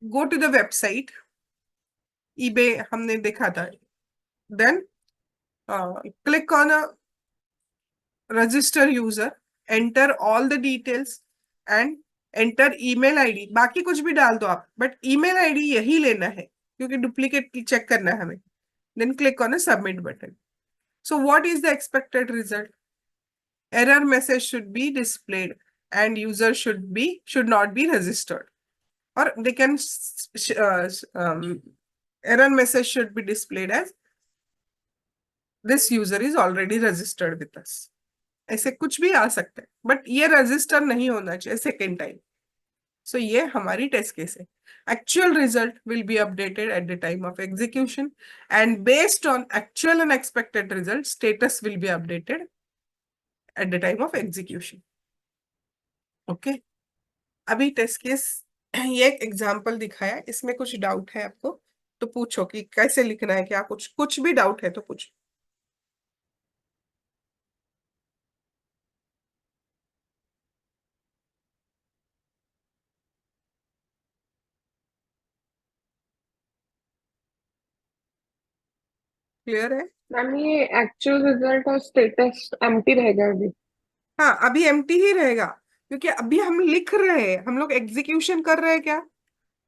Go to the website. eBay हमने देखा था. Then click on a register user, enter all the details and enter email ID. बाकी कुछ भी डाल दो आप, बट ईमेल आईडी यही लेना है क्योंकि डुप्लीकेट चेक करना है हमें. Then click on a submit button. So what is the expected result? Error message should be displayed and user should not be registered, और they can error message should be displayed as this user is already registered with us. ऐसे कुछ भी आ सकता है, but ये register नहीं होना चाहिए सेकेंड टाइम. सो ये हमारी टेस्ट केस है. Actual result will be updated at the time of execution, and based on actual and expected result, status will be updated at the time of execution. Okay. अभी test case ये एक example दिखाया, इसमें कुछ doubt है आपको तो पूछो कि कैसे लिखना है, क्या कुछ कुछ भी डाउट है तो पूछो। क्लियर है? मैम ये एक्चुअल रिजल्ट और स्टेटस एम्प्टी रहेगा अभी? हाँ, अभी एम्प्टी ही रहेगा, क्योंकि अभी हम लिख रहे हैं, हम लोग एग्जीक्यूशन कर रहे हैं क्या?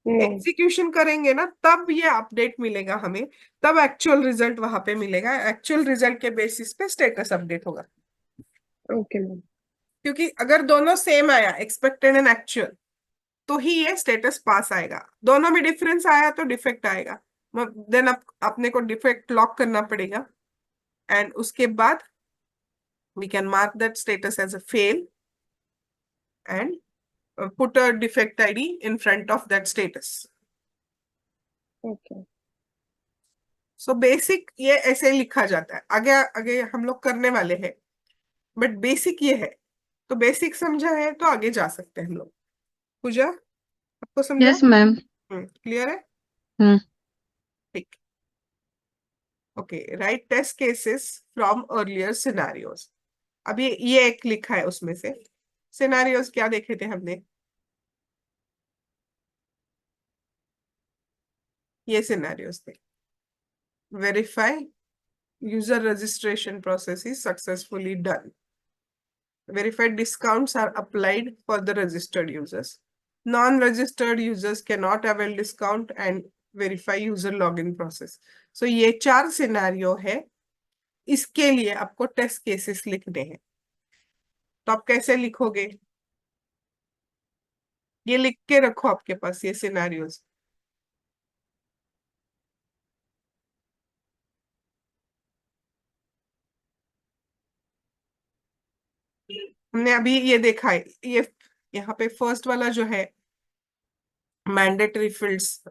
नहीं। एग्जीक्यूशन करेंगे ना, तब ये अपडेट मिलेगा हमें, तब एक्चुअल रिजल्ट वहां पे मिलेगा, एक्चुअल रिजल्ट के बेसिस पे स्टेटस अपडेट होगा। Okay ma'am. क्योंकि अगर दोनों सेम आया, एक्सपेक्टेड एंड एक्चुअल, तो ही ये स्टेटस पास आएगा। दोनों में डिफरेंस आया तो डिफेक्ट आएगा, देन अपने को डिफेक्ट लॉक करना पड़ेगा, एंड उसके बाद we can mark that status as a fail and put a defect ID in front of that status. Okay. So basic ये ऐसे लिखा जाता है, आगे आगे हम लोग करने वाले हैं, बट बेसिक ये है। तो बेसिक समझा है तो आगे जा सकते हैं हम लोग। पूजा, आपको समझा? Yes ma'am. क्लियर है? हम्म। ठीक। Okay, write test cases from earlier scenarios. अब ये एक लिखा है, उसमें से सिनेरियोज क्या देखे थे हमने? ये सिनेरियोज थे। Verify user registration process is successfully done. Verified discounts are applied for the registered users. Non-registered users cannot avail discount and verify user login process. So ये 4 सिनेरियो है, इसके लिए आपको टेस्ट केसेस लिखने हैं। तो आप कैसे लिखोगे? ये लिख के रखो आपके पास, ये सिनेरियोज। हमने अभी ये देखा है, ये यहाँ पे फर्स्ट वाला जो है मैंडेटरी फील्ड्स,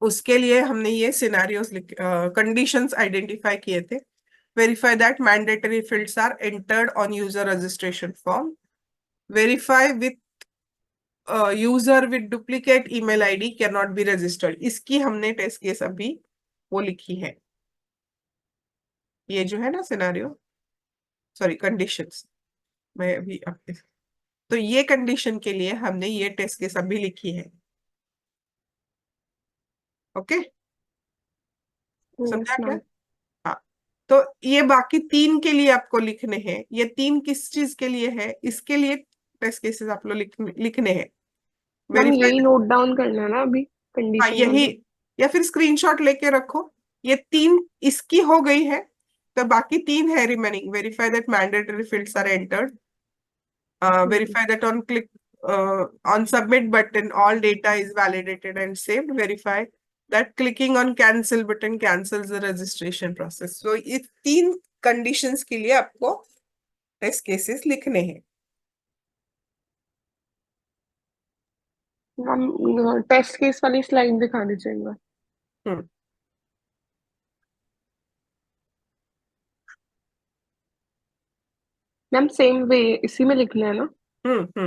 उसके लिए हमने ये सिनेरियोस कंडीशंस आइडेंटिफाई किए थे। Verify that mandatory fields are entered on user registration form. Verify with user with duplicate email ID can not be registered. इसकी हमने टेस्ट केस अभी वो लिखी है, ये जो है ना सिनेरियो, सॉरी कंडीशंस, मैं अभी आपके, तो ये कंडीशन के लिए हमने ये टेस्ट केस अभी लिखी है। ओके, यस समझा क्या? मैम। हाँ, तो ये बाकी 3 के लिए आपको लिखने हैं। ये 3 किस चीज के लिए है? इसके लिए टेस्ट केसेस आप लोग लिखने हैं। मैम वेरीफाई, यही नोट डाउन करना है ना अभी, हाँ कंडीशन यही, वाला? या फिर स्क्रीनशॉट लेके रखो। ये 3 इसकी हो गई है, तो बाकी 3 है remaining. Verify that mandatory fields are entered, verify that on click on submit button all data is validated and saved, verify that clicking on cancel button cancels the registration process. So ये 3 conditions के लिए आपको test cases लिखने हैं। Ma'am test case वाली slide दिखा दीजिए एक बार। हम्म मैम सेम वे इसी में लिखना है ना? हम्म।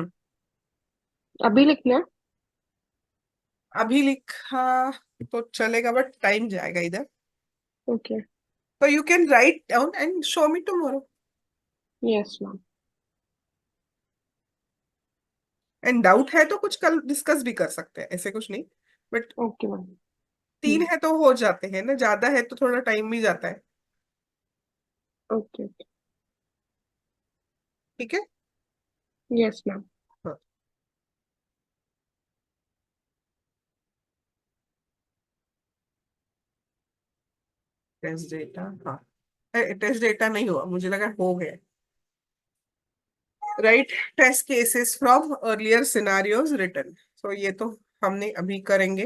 अभी लिखना है? अभी लिखा तो चलेगा, बट टाइम जाएगा इधर। ओके। तो you can write down and show me tomorrow. Yes ma'am. And doubt है तो कुछ कल डिस्कस भी कर सकते हैं, ऐसे कुछ नहीं, बट ओके मैम। 3 है तो हो जाते हैं ना, ज्यादा है तो थोड़ा टाइम भी जाता है। ओके। ठीक है। Yes ma'am. हाँ, टेस्ट डेटा, हाँ टेस्ट डेटा नहीं हुआ, मुझे लगा हो गया। Write test cases from earlier scenarios written. तो ये तो हमने अभी करेंगे।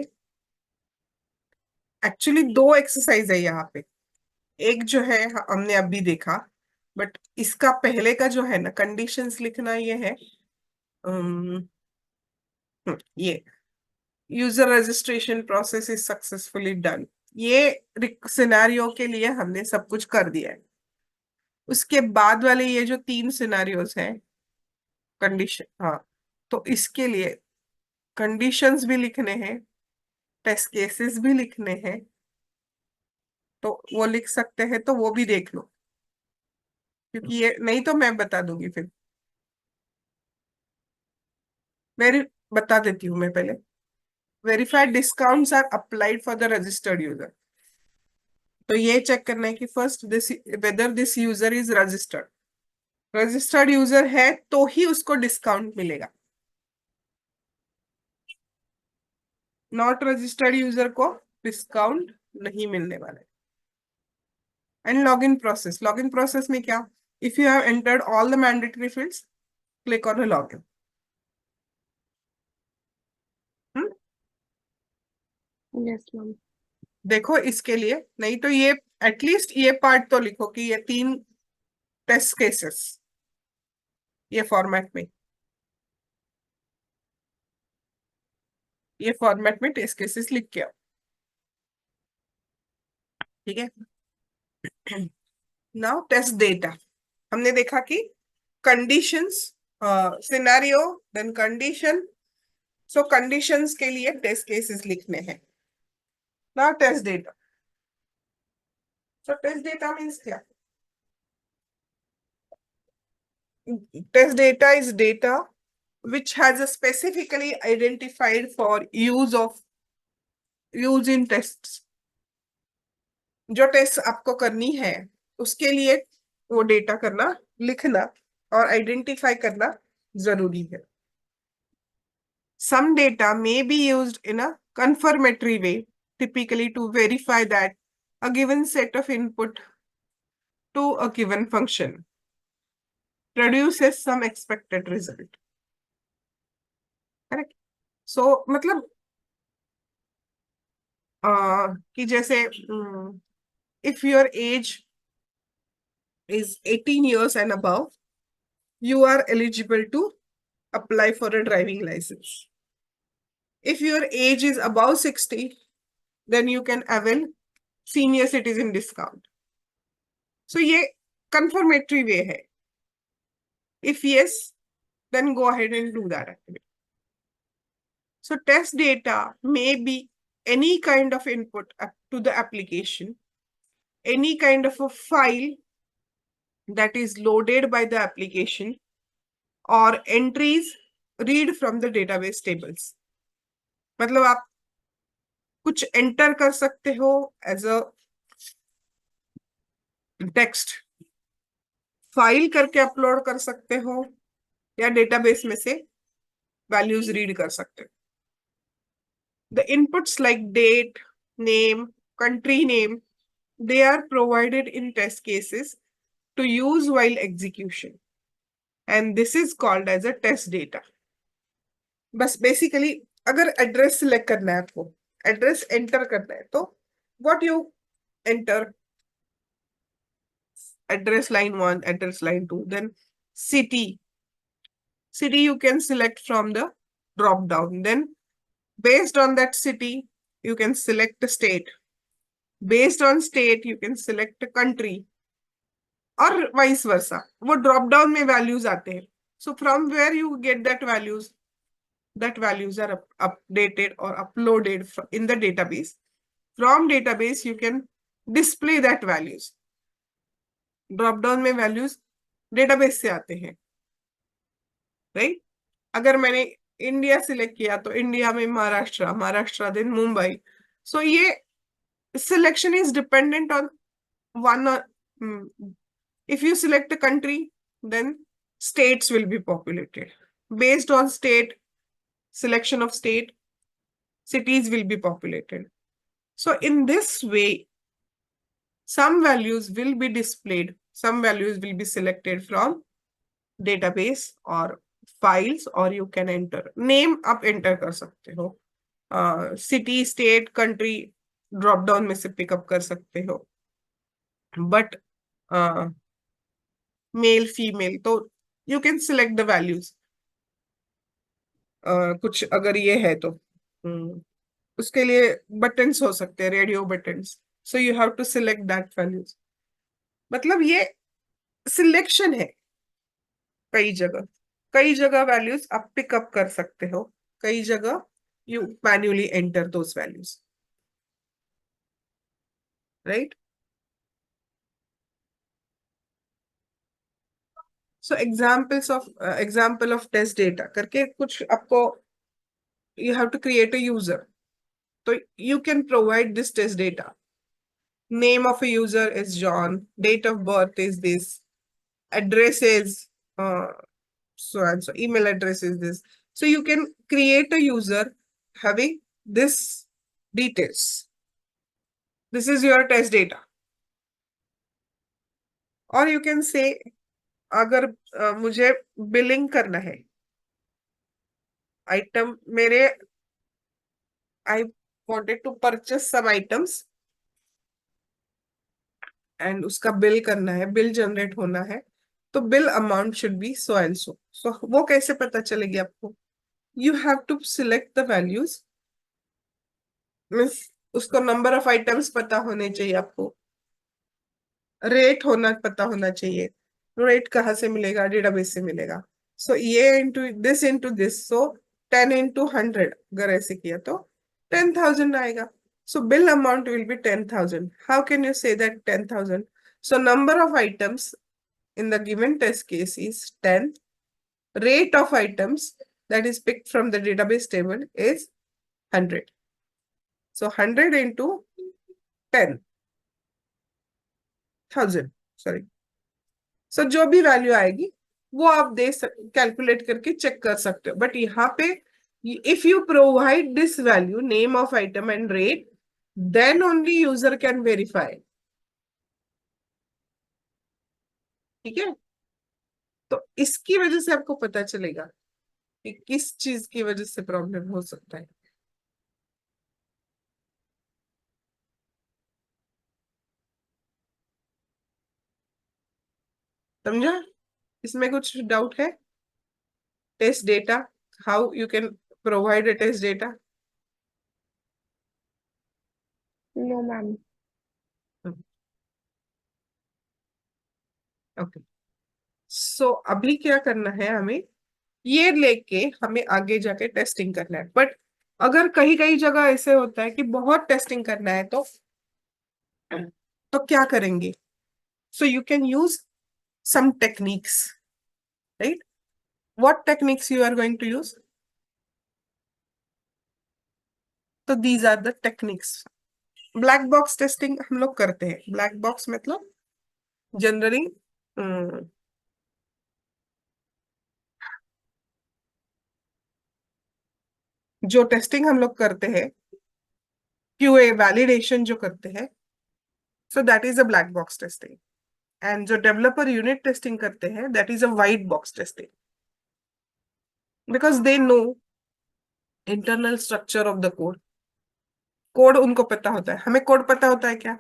एक्चुअली 2 एक्सरसाइज है यहाँ पे, एक जो है हमने अभी देखा, बट इसका पहले का जो है ना कंडीशंस लिखना, ये है ये user registration process is successfully done. ये सिनेरियो के लिए हमने सब कुछ कर दिया है। उसके बाद वाले ये जो 3 सिनेरियोज हैं, कंडीशन, हाँ। तो इसके लिए कंडीशंस भी लिखने हैं, टेस्ट केसेस भी लिखने हैं, तो वो लिख सकते हैं, तो वो भी देख लो, क्योंकि ये नहीं तो मैं बता दूंगी फिर। मेरी बता देती हूँ मैं पहले। Verified discounts are applied for the registered user. तो ये चेक करना है कि first this whether this user is registered. Registered user है तो ही उसको डिस्काउंट मिलेगा, नॉट रजिस्टर्ड यूजर को डिस्काउंट नहीं मिलने वाला है। एंड लॉग इन प्रोसेस में क्या, if you have entered all the mandatory fields, click on log in. Yes ma'am. देखो इसके लिए, नहीं तो ये एटलीस्ट ये पार्ट तो लिखो कि ये 3 टेस्ट केसेस, ये फॉर्मेट में, ये फॉर्मेट में टेस्ट केसेस लिख के आओ, ठीक है। नाउ टेस्ट डेटा, हमने देखा कि conditions, scenario, then condition. So conditions के लिए टेस्ट केसेस लिखने हैं। Now test data. So test data means क्या? Test data is data which has a specifically identified for use in tests. जो test आपको करनी है उसके लिए वो डेटा करना, लिखना और आइडेंटिफाई करना जरूरी है। Some data may be used in a confirmatory way, typically to verify that a given set of input to a given function produces some expected result. Correct? So मतलब कि जैसे if your age is 18 years and above, you are eligible to apply for a driving license. If your age is above 60, then you can avail senior citizen discount. So ये confirmatory way है. If yes, then go ahead and do that activity. So test data may be any kind of input to the application, any kind of a file that is loaded by the application, or entries read from the database tables. मतलब आप कुछ enter कर सकते हो as a text, file करके upload कर सकते हो, या डेटाबेस में से वैल्यूज रीड कर सकते हो। The inputs like date, name, country name, they are provided in test cases to use while execution, and this is called as a test data. बस बेसिकली अगर एड्रेस सिलेक्ट करना है आपको, एड्रेस एंटर करना है, तो what you enter, address line 1, address line 2, then city. City you can select from the drop down. Then based on that city, you can select the state. Based on state, you can select a country, और vice versa. वो drop down में values आते हैं. So from where you get that values are updated or uploaded in the database. From database, you can display that values. Drop down में values database से आते हैं, right. अगर मैंने इंडिया सिलेक्ट किया तो इंडिया में महाराष्ट्र, महाराष्ट्र देन मुंबई। सो ये selection is dependent on one, if you select a country, then states will be populated. Based on state, selection of state, cities will be populated. So in this way, some values will be displayed, some values will be selected from database or files, or you can enter name, आप enter कर सकते हो, city, state, country drop down में से pickup कर सकते हो, but male female तो you can select the values. कुछ अगर ये है तो उसके लिए बटन्स हो सकते हैं, radio buttons, so you have to select that values. मतलब ये सिलेक्शन है कई जगह, कई जगह वैल्यूज आप पिकअप कर सकते हो, कई जगह you manually enter those values, right? So example of test data करके कुछ आपको, you have to create a user. So you can provide this test data. Name of a user is John. Date of birth is this. Address is so and so. Email address is this. So you can create a user having this details. This is your test data. Or you can say, अगर मुझे billing करना है item मेरे, I wanted to purchase some items and उसका bill करना है, bill generate होना है, तो bill amount should be so and so. So वो कैसे पता चलेगी आपको? You have to select the values, means उसको नंबर ऑफ आइटम्स पता होने चाहिए आपको, रेट होना पता होना चाहिए। रेट कहाँ से मिलेगा? डेटाबेस से मिलेगा। सो ये इंटू दिस, सो 10 into 100 अगर ऐसे किया तो 10,000 आएगा। So bill amount will be 10,000. How can you say that 10,000? So number of items in the given test case is 10. Rate of items that is picked from the database table is 100. So 100 into 10,000. Sorry. So जो भी value आएगी वो आप calculate करके check कर सकते हो। But यहाँ पे if you provide this value, name of item and rate, then only user can verify. ठीक है? तो इसकी वजह से आपको पता चलेगा कि किस चीज की वजह से प्रॉब्लम हो सकता है। समझा? इसमें कुछ डाउट है? Test data, how you can provide a test data? No ma'am. Okay, so अभी क्या करना है हमें, ये लेके हमें आगे जाके टेस्टिंग करना है। बट अगर कहीं कहीं जगह ऐसे होता है कि बहुत टेस्टिंग करना है तो क्या करेंगे? सो you can use some techniques, right? What techniques you are going to use? तो these are the techniques. Black box testing हम लोग करते हैं। ब्लैक बॉक्स मतलब जनरली जो टेस्टिंग हम लोग करते हैं, क्यूए वैलिडेशन जो करते हैं, सो that is a black box testing. And जो डेवलपर यूनिट टेस्टिंग करते हैं, that is a white box testing, because they know internal structure of the code. Code उनको पता होता है, हमें कोड पता होता है क्या?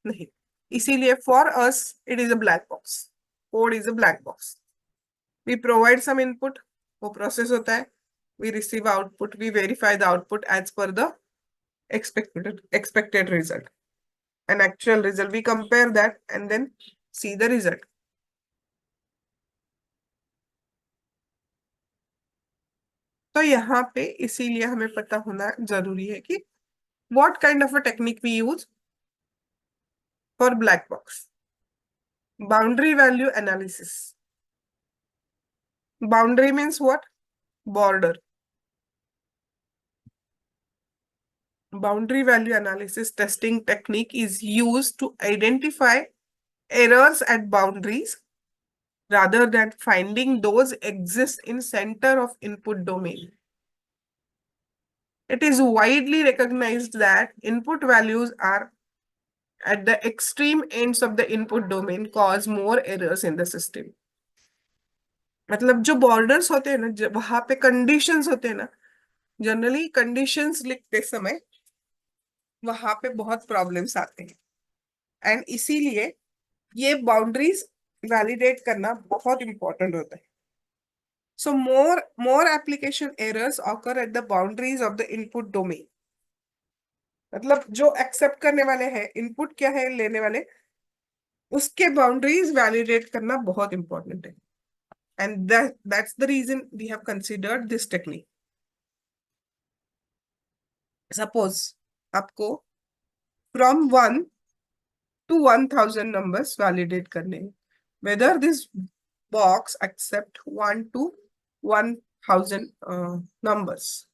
नहीं। इसीलिए for us it is a black box. Code is a black box. We provide some input, वो प्रोसेस होता है, we receive output, we verify the output as per the expected result, an actual result, we compare that and then see the result. तो यहाँ पे इसीलिए हमें पता होना जरूरी है कि what kind of a technique we use for black box. Boundary value analysis. Boundary means what? Border. Boundary value analysis testing technique is used to identify errors at boundaries rather than finding those exist in center of input domain. It is widely recognized that input values are at the extreme ends of the input domain cause more errors in the system. मतलब जो borders होते हैं ना, वहां पे conditions होते हैं ना, जनरली कंडीशंस लिखते समय वहां पे बहुत प्रॉब्लम्स आते हैं। एंड इसीलिए ये बाउंड्रीज वैलिडेट करना बहुत इंपॉर्टेंट होता है। So more application errors occur at the boundaries of the input domain. मतलब जो एक्सेप्ट करने वाले हैं, इनपुट क्या है लेने वाले, उसके बाउंड्रीज वैलिडेट करना बहुत इंपॉर्टेंट है। And that's the reason we have considered this technique. Suppose आपको from 1 to 1000 numbers validate करने हैं. Whether this box accept 1 to 1000 numbers.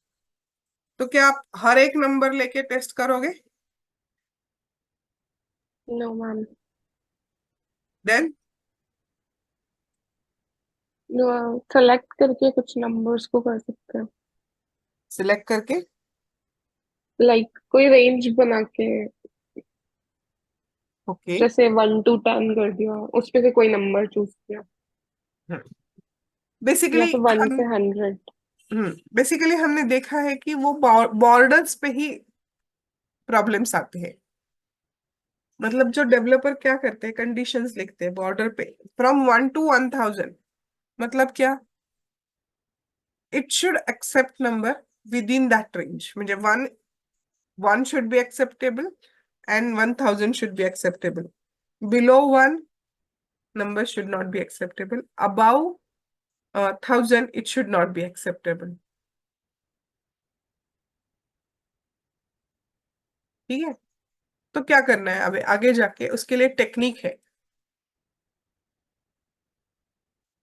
तो क्या आप हर एक नंबर लेके टेस्ट करोगे? नो मैम, Then सेलेक्ट करके कुछ नंबर्स को कर सकते हैं, सिलेक्ट करके लाइक कोई रेंज बना के, ओके जैसे 1 to 10 कर दिया, उसमें से कोई नंबर चूज किया, या बेसिकली फिर 1 हम से 100। बेसिकली हमने देखा है कि वो बॉर्डर्स पे ही प्रॉब्लम्स आते हैं. मतलब जो डेवलपर क्या करते हैं, कंडीशंस लिखते हैं बॉर्डर पे फ्रॉम 1 to 1000. मतलब क्या, it should accept number within that range. म्हणजे 1 should be acceptable and 1000 should be acceptable. Below 1 number should not be acceptable. Above 1000 it should not be acceptable. ठीक है. तो क्या करना है अब आगे जाके, उसके लिए टेक्निक है,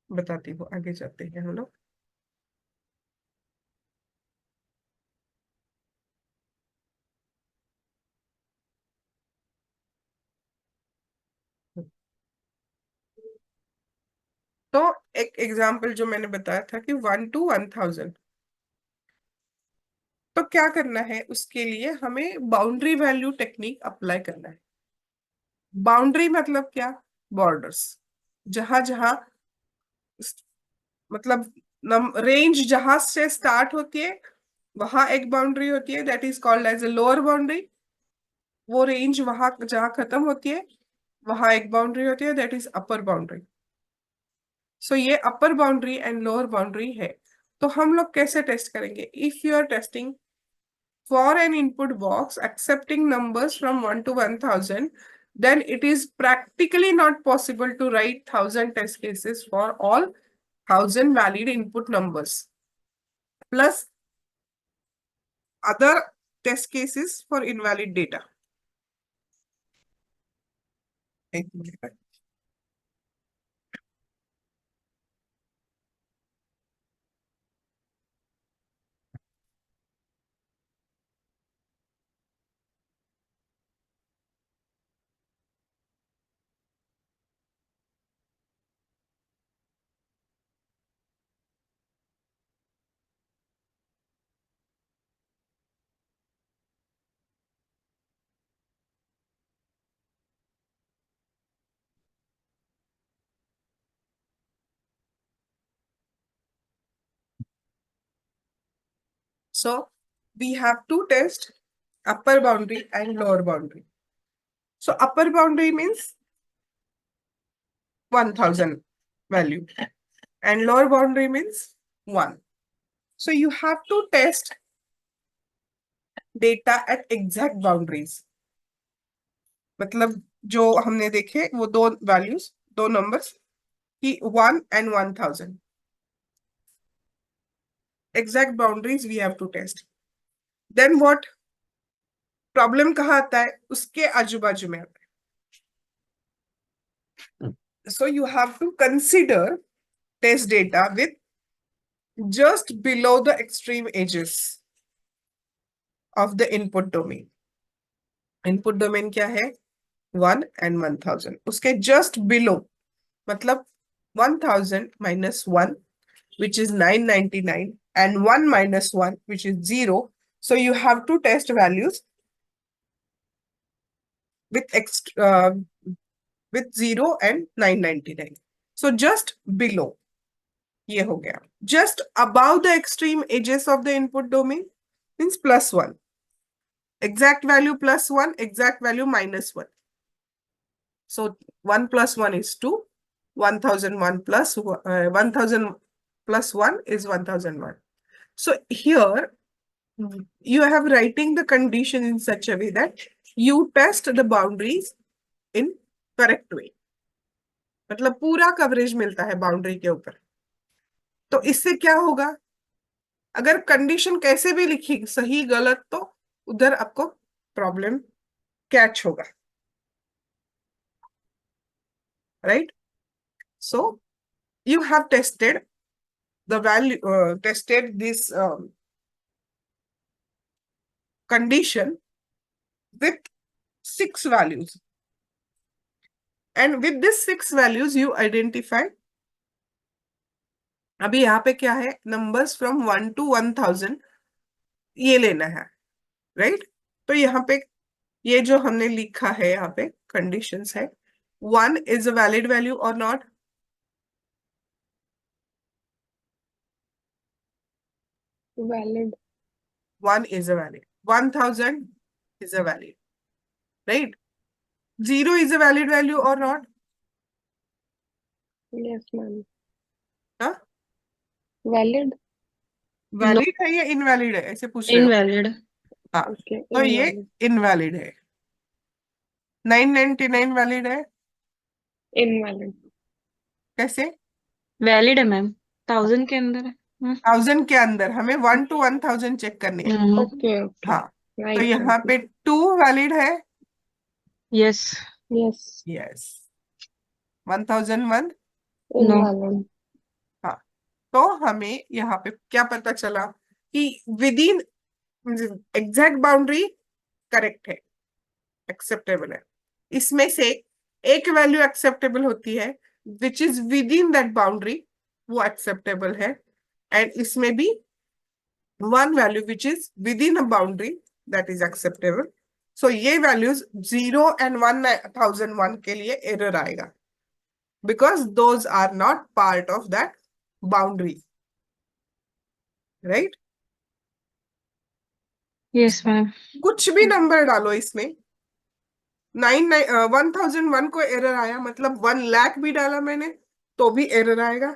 बताती हूँ. आगे जाते हैं हम लोग. तो एक एग्जाम्पल जो मैंने बताया था कि 1 to 1000. तो क्या करना है, उसके लिए हमें बाउंड्री वैल्यू टेक्निक अप्लाई करना है. बाउंड्री मतलब क्या, बॉर्डर्स. जहां जहां मतलब रेंज जहां से स्टार्ट होती है वहां एक बाउंड्री होती है, that is called as a lower boundary. वो रेंज वहां जहां खत्म होती है वहां एक बाउंड्री होती है, that is upper boundary. So ये upper boundary and lower boundary है. तो हम लोग कैसे टेस्ट करेंगे? If you are testing for an input box accepting numbers from 1 to 1000, then it is practically not possible to write 1000 test cases for all 1000 valid input numbers, plus other test cases for invalid data. एक minute. So we have to test upper boundary and lower boundary. So upper boundary means 1000 value and lower boundary means 1. So you have to test data at exact boundaries. मतलब जो हमने देखे वो दो values, दो numbers की 1 and 1000 exact boundaries we have to test. Then what? Problem कहाँ आता है? उसके आजू बाजू में आता है. So you have to consider test data with just below the extreme edges of the input domain. Input domain क्या है? 1 and 1000. उसके just below, मतलब 1000 minus 1, which is 999, and 1 minus 1, which is 0. So you have to test values with 0 and 999. So just below. ये हो गया. Just above the extreme edges of the input domain means +1. Exact value +1, exact value -1. So 1 plus 1 is 2. 1001 plus 1000 plus 1 is 1001. So here you have writing the condition in such a way that you test the boundaries in correct way. मतलब पूरा coverage मिलता है boundary के ऊपर. तो इससे क्या होगा, अगर कंडीशन कैसे भी लिखी सही गलत, तो उधर आपको प्रॉब्लम कैच होगा, right? So you have tested the value, tested this condition with 6 values, and with this 6 values you identify, अभी यहाँ पे क्या है, नंबर्स फ्रॉम 1 to 1000 ये लेना है, राइट? तो यहाँ पे ये जो हमने लिखा है यहाँ पे कंडीशंस है, 1 is a valid value or not? Valid. 1 is a valid, 1000 is a valid, right? 0 is a valid value or not? Yes ma'am. हाँ, वैलिड। वैलिड है या इनवैलिड है, ऐसे पूछ रहे हो? इनवैलिड। हाँ, ओके, तो ये इनवैलिड। इनवैलिड है। 999 वैलिड है, इनवैलिड। कैसे? वैलिड है मैम, 1000 के अंदर है। 1000 के अंदर, हमें 1 to 1000 चेक करनी है। Okay okay. हाँ, तो राइट यहाँ राइट। पे 2 वैलिड है, yes. Yes. Yes. 1001, no. Invalid. हाँ। तो हमें यहाँ पे क्या पता चला कि within exact boundary correct है, एक्सेप्टेबल है। इसमें से एक वैल्यू एक्सेप्टेबल होती है which is within that boundary, वो एक्सेप्टेबल है, एंड इसमें भी one value which is within a boundary that is acceptable. So ये values 0 and 1001 के लिए error आएगा, because those are not part of that boundary, right? Yes ma'am. कुछ भी नंबर डालो इसमें, 1001 को एरर आया, मतलब 1 लाख भी डाला मैंने तो भी एरर आएगा।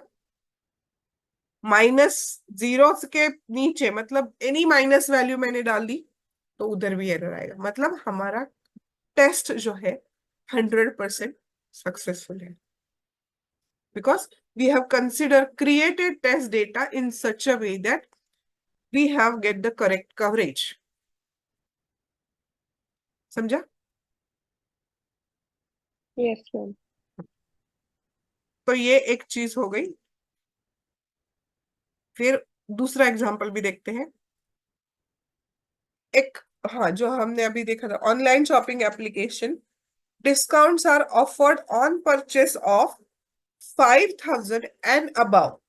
-0 के नीचे, मतलब एनी माइनस वैल्यू मैंने डाल दी तो उधर भी एरर आएगा। मतलब हमारा टेस्ट जो है 100% सक्सेसफुल है, because we have created test data in such a way that we have get the correct coverage. समझा? Yes ma'am. तो ये एक चीज हो गई। फिर दूसरा एग्जांपल भी देखते हैं। एक, हाँ, जो हमने अभी देखा था, online shopping application, discounts are offered on purchase of 5,000 and above.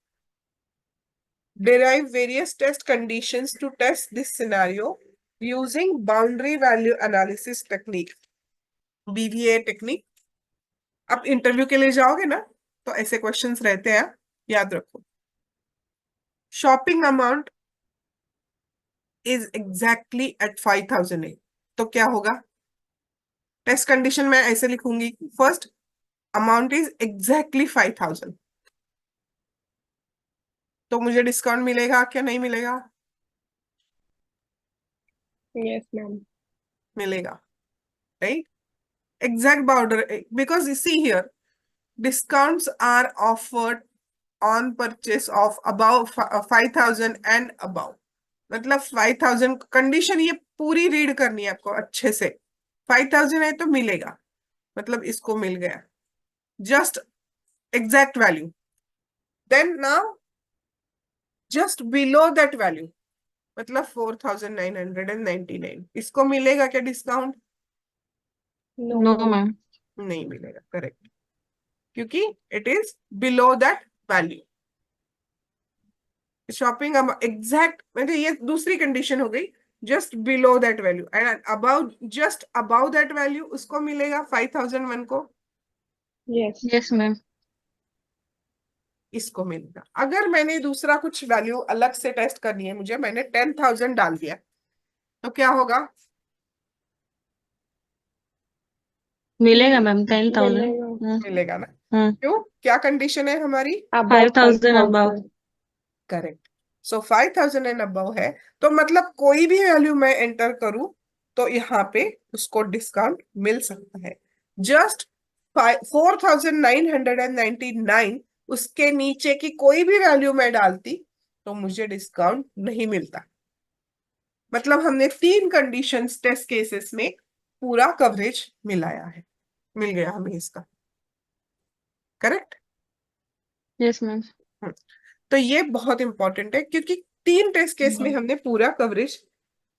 Derive various test conditions to test this scenario using boundary value analysis technique, BVA technique. आप इंटरव्यू के लिए जाओगे ना, तो ऐसे क्वेश्चंस रहते हैं, याद रखो। Shopping amount is exactly at 5,000 है, तो क्या होगा? टेस्ट कंडीशन में ऐसे लिखूंगी, फर्स्ट अमाउंट इज एग्जैक्टली 5,000, तो मुझे डिस्काउंट मिलेगा क्या नहीं मिलेगा? Yes ma'am. मिलेगा, right? Exact border, because you see here discounts are offered on purchase of above 5,000 and above, मतलब 5,000 कंडीशन ये पूरी रीड करनी है आपको अच्छे से। 5,000 है तो मिलेगा, मतलब इसको मिल गया, just exact value. Then now just below that value, मतलब 4,999, इसको मिलेगा क्या डिस्काउंट? No ma'am. नहीं मिलेगा, करेक्ट, क्योंकि it is below that value. Shopping exact, मतलब ये दूसरी कंडीशन हो गई, just below that value, and above, just above that value उसको मिलेगा 5,001 को, यस। Yes ma'am. इसको मिलेगा। अगर मैंने दूसरा कुछ वैल्यू अलग से टेस्ट करनी है मुझे, मैंने 10,000 डाल दिया, तो क्या होगा? मिलेगा मैम 10,000। मिलेगा। मिलेगा ना? हाँ। क्यों, क्या कंडीशन है हमारी? Above 5,000 above. 5,000। Correct. So 5,000 and above है, तो मतलब कोई भी वैल्यू मैं एंटर करूं तो यहाँ पे उसको डिस्काउंट मिल सकता है। जस्ट 4,999 उसके नीचे की कोई भी वैल्यू मैं डालती तो मुझे डिस्काउंट नहीं मिलता। मतलब हमने 3 कंडीशंस टेस्ट केसेस में पूरा कवरेज मिलाया है, मिल गया हमें इसका। करेक्ट। Yes ma'am. तो ये बहुत इंपॉर्टेंट है क्योंकि 3 टेस्ट केस में हमने पूरा कवरेज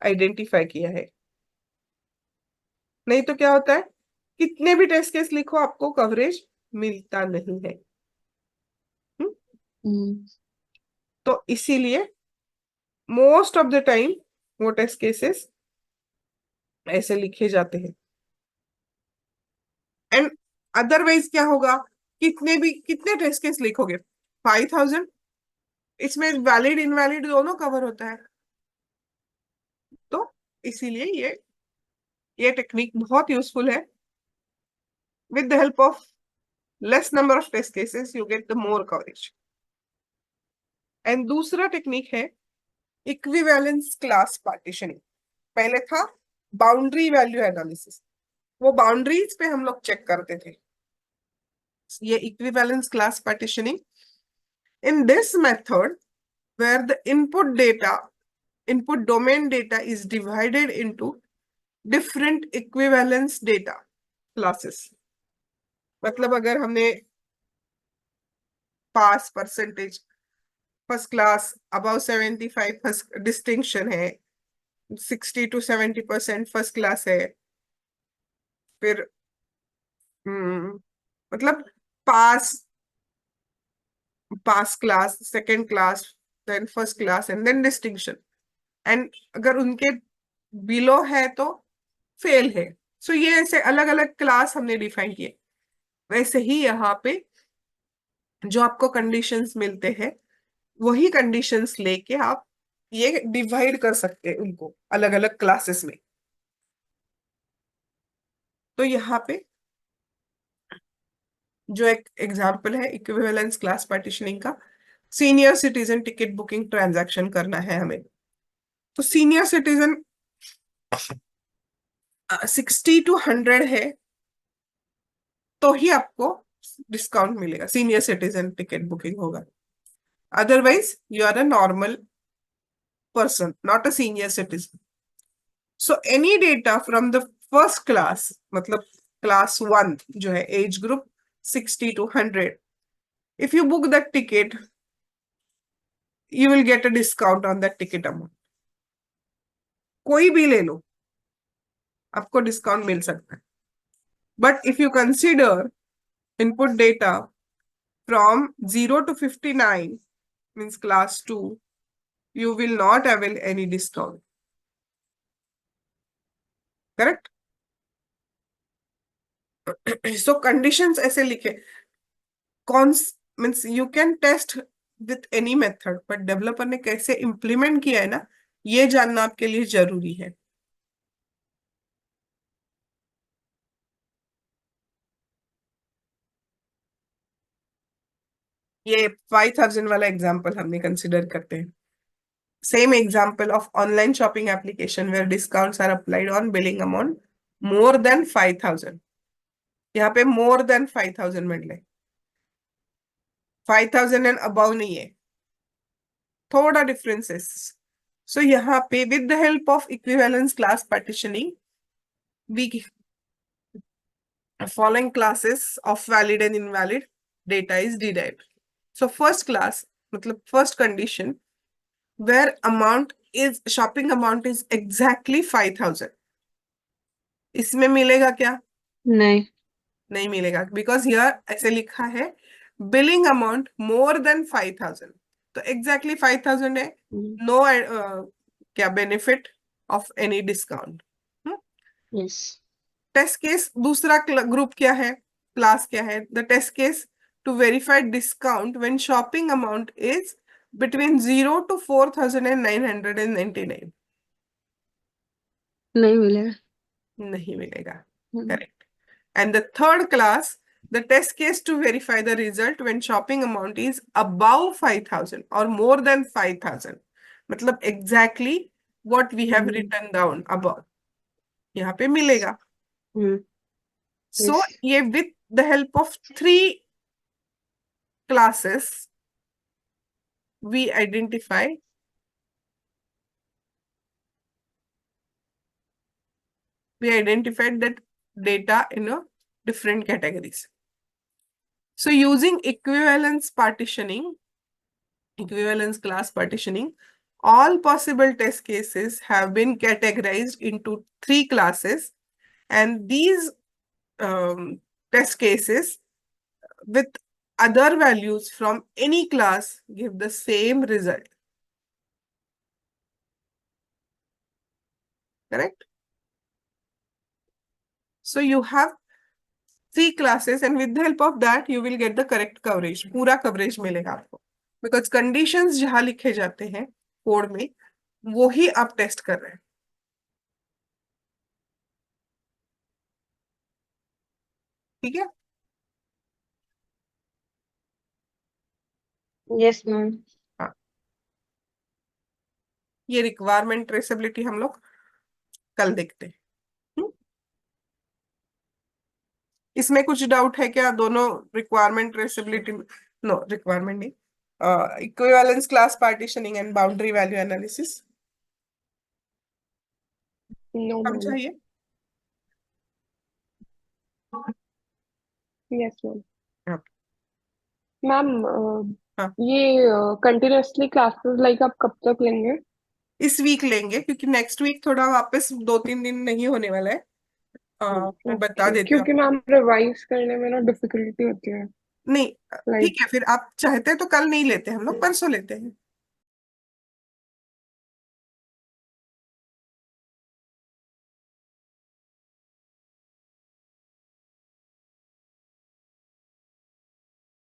आइडेंटिफाई किया है। नहीं तो क्या होता है, कितने भी टेस्ट केस लिखो आपको कवरेज मिलता नहीं है। हम्म? तो इसीलिए मोस्ट ऑफ द टाइम वो टेस्ट केसेस ऐसे लिखे जाते हैं। एंड अदरवाइज क्या होगा, कितने टेस्ट केस लिखोगे, 5000, इसमें वैलिड इनवैलिड दोनों कवर होता है। तो इसीलिए ये टेक्निक बहुत यूजफुल है। With the help of less number of test cases you get the more coverage. And दूसरा टेक्निक है इक्विवेलेंस क्लास पार्टीशनिंग। पहले था बाउंड्री वैल्यू एनालिसिस, वो बाउंड्रीज पे हम लोग चेक करते थे। ये equivalence class partitioning, in this method where the input domain data is divided into different equivalence data classes। मतलब अगर हमने pass percentage first class above 75 first distinction है, 60 to 70% फर्स्ट क्लास है, फिर मतलब pass pass class, second class, then first class and then distinction, and अगर उनके below है तो फेल है। सो ये ऐसे अलग अलग क्लास हमने डिफाइन किए। वैसे ही यहाँ पे जो आपको कंडीशंस मिलते हैं वही कंडीशंस लेके आप ये डिवाइड कर सकते हैं उनको अलग अलग क्लासेस में। तो यहाँ पे जो एक एग्जांपल है इक्विवेलेंस क्लास पार्टीशनिंग का, senior citizen ticket booking transaction करना है हमें। तो सीनियर सिटीजन 60 to 100 है तो ही आपको डिस्काउंट मिलेगा, सीनियर सिटीजन टिकट बुकिंग होगा। Otherwise you are a normal person, not a senior citizen. So any data from the first class, मतलब क्लास 1 जो है age group 60 to 100, if you book that ticket you will get a discount on that ticket amount. कोई भी ले लो आपको discount मिल सकता है। But if you consider input data from 0 to 59 means class 2, you will not avail any discount। Correct? So conditions ऐसे लिखे, कौन means you can test with any method, but developer ने कैसे इम्प्लीमेंट किया है ना, ये जानना आपके लिए जरूरी है। ये 5000 वाला एग्जांपल हमने कंसिडर करते हैं। Same example of online shopping application where discounts are applied on billing amount more than 5000। यहाँ पे मोर देन 5000 मिल रहे, 5000 एंड अबव नहीं है, थोड़ा डिफरेंसेस। सो यहाँ पे with the help of equivalence class partitioning we following classes of valid and invalid data is derived। So first class मतलब first condition where amount is shopping amount is exactly 5000, इसमें मिलेगा क्या, नहीं। नहीं मिलेगा, because here ऐसे लिखा है बिलिंग अमाउंट मोर देन 5000, तो एग्जैक्टली 5000 है, नो क्या benefit of any discount. Yes. Test case दूसरा ग्रुप क्या है, क्लास क्या है, the test case to verify discount when shopping amount is between 0 to 4999। नहीं मिलेगा। नहीं मिलेगा। हम्म। Correct. And the third class, the test case to verify the result when shopping amount is above 5000 or more than 5000, मतलब exactly what we have written down above, यहाँ पे मिलेगा। हम्म। So yes. ये with the help of 3 classes, we identify identified that data in a different categories. So using equivalence class partitioning, all possible test cases have been categorized into 3 classes, and these test cases with other values from any class give the same result. Correct? So you have 3 classes, and with the help of that you will get the correct coverage. पूरा coverage मिलेगा आपको, because conditions जहाँ लिखे जाते हैं code में वो ही आप टेस्ट कर रहे हैं. ठीक है? Yes ma'am. हाँ, ये रिक्वायरमेंट ट्रेसेबिलिटी हम लोग कल देखते हैं. इसमें कुछ डाउट है क्या? दोनों रिक्वायरमेंट ट्रेसेबिलिटी, नो रिक्वायरमेंट नहीं, equivalence class partitioning and boundary value analysis no हम मैम. चाहिए. Yes ma'am. हाँ. मैम हाँ, ये कंटिन्यूअसली क्लासेस लाइक आप कब तक लेंगे? इस वीक लेंगे, क्योंकि नेक्स्ट वीक थोड़ा वापस 2-3 दिन नहीं होने वाला है. मैं बता ओके, देती हूँ क्योंकि आपको. मैम रिवाइज करने में ना डिफिकल्टी होती है. नहीं, लाइक ठीक है, फिर आप चाहते हैं तो कल नहीं लेते, हम लोग परसों लेते हैं.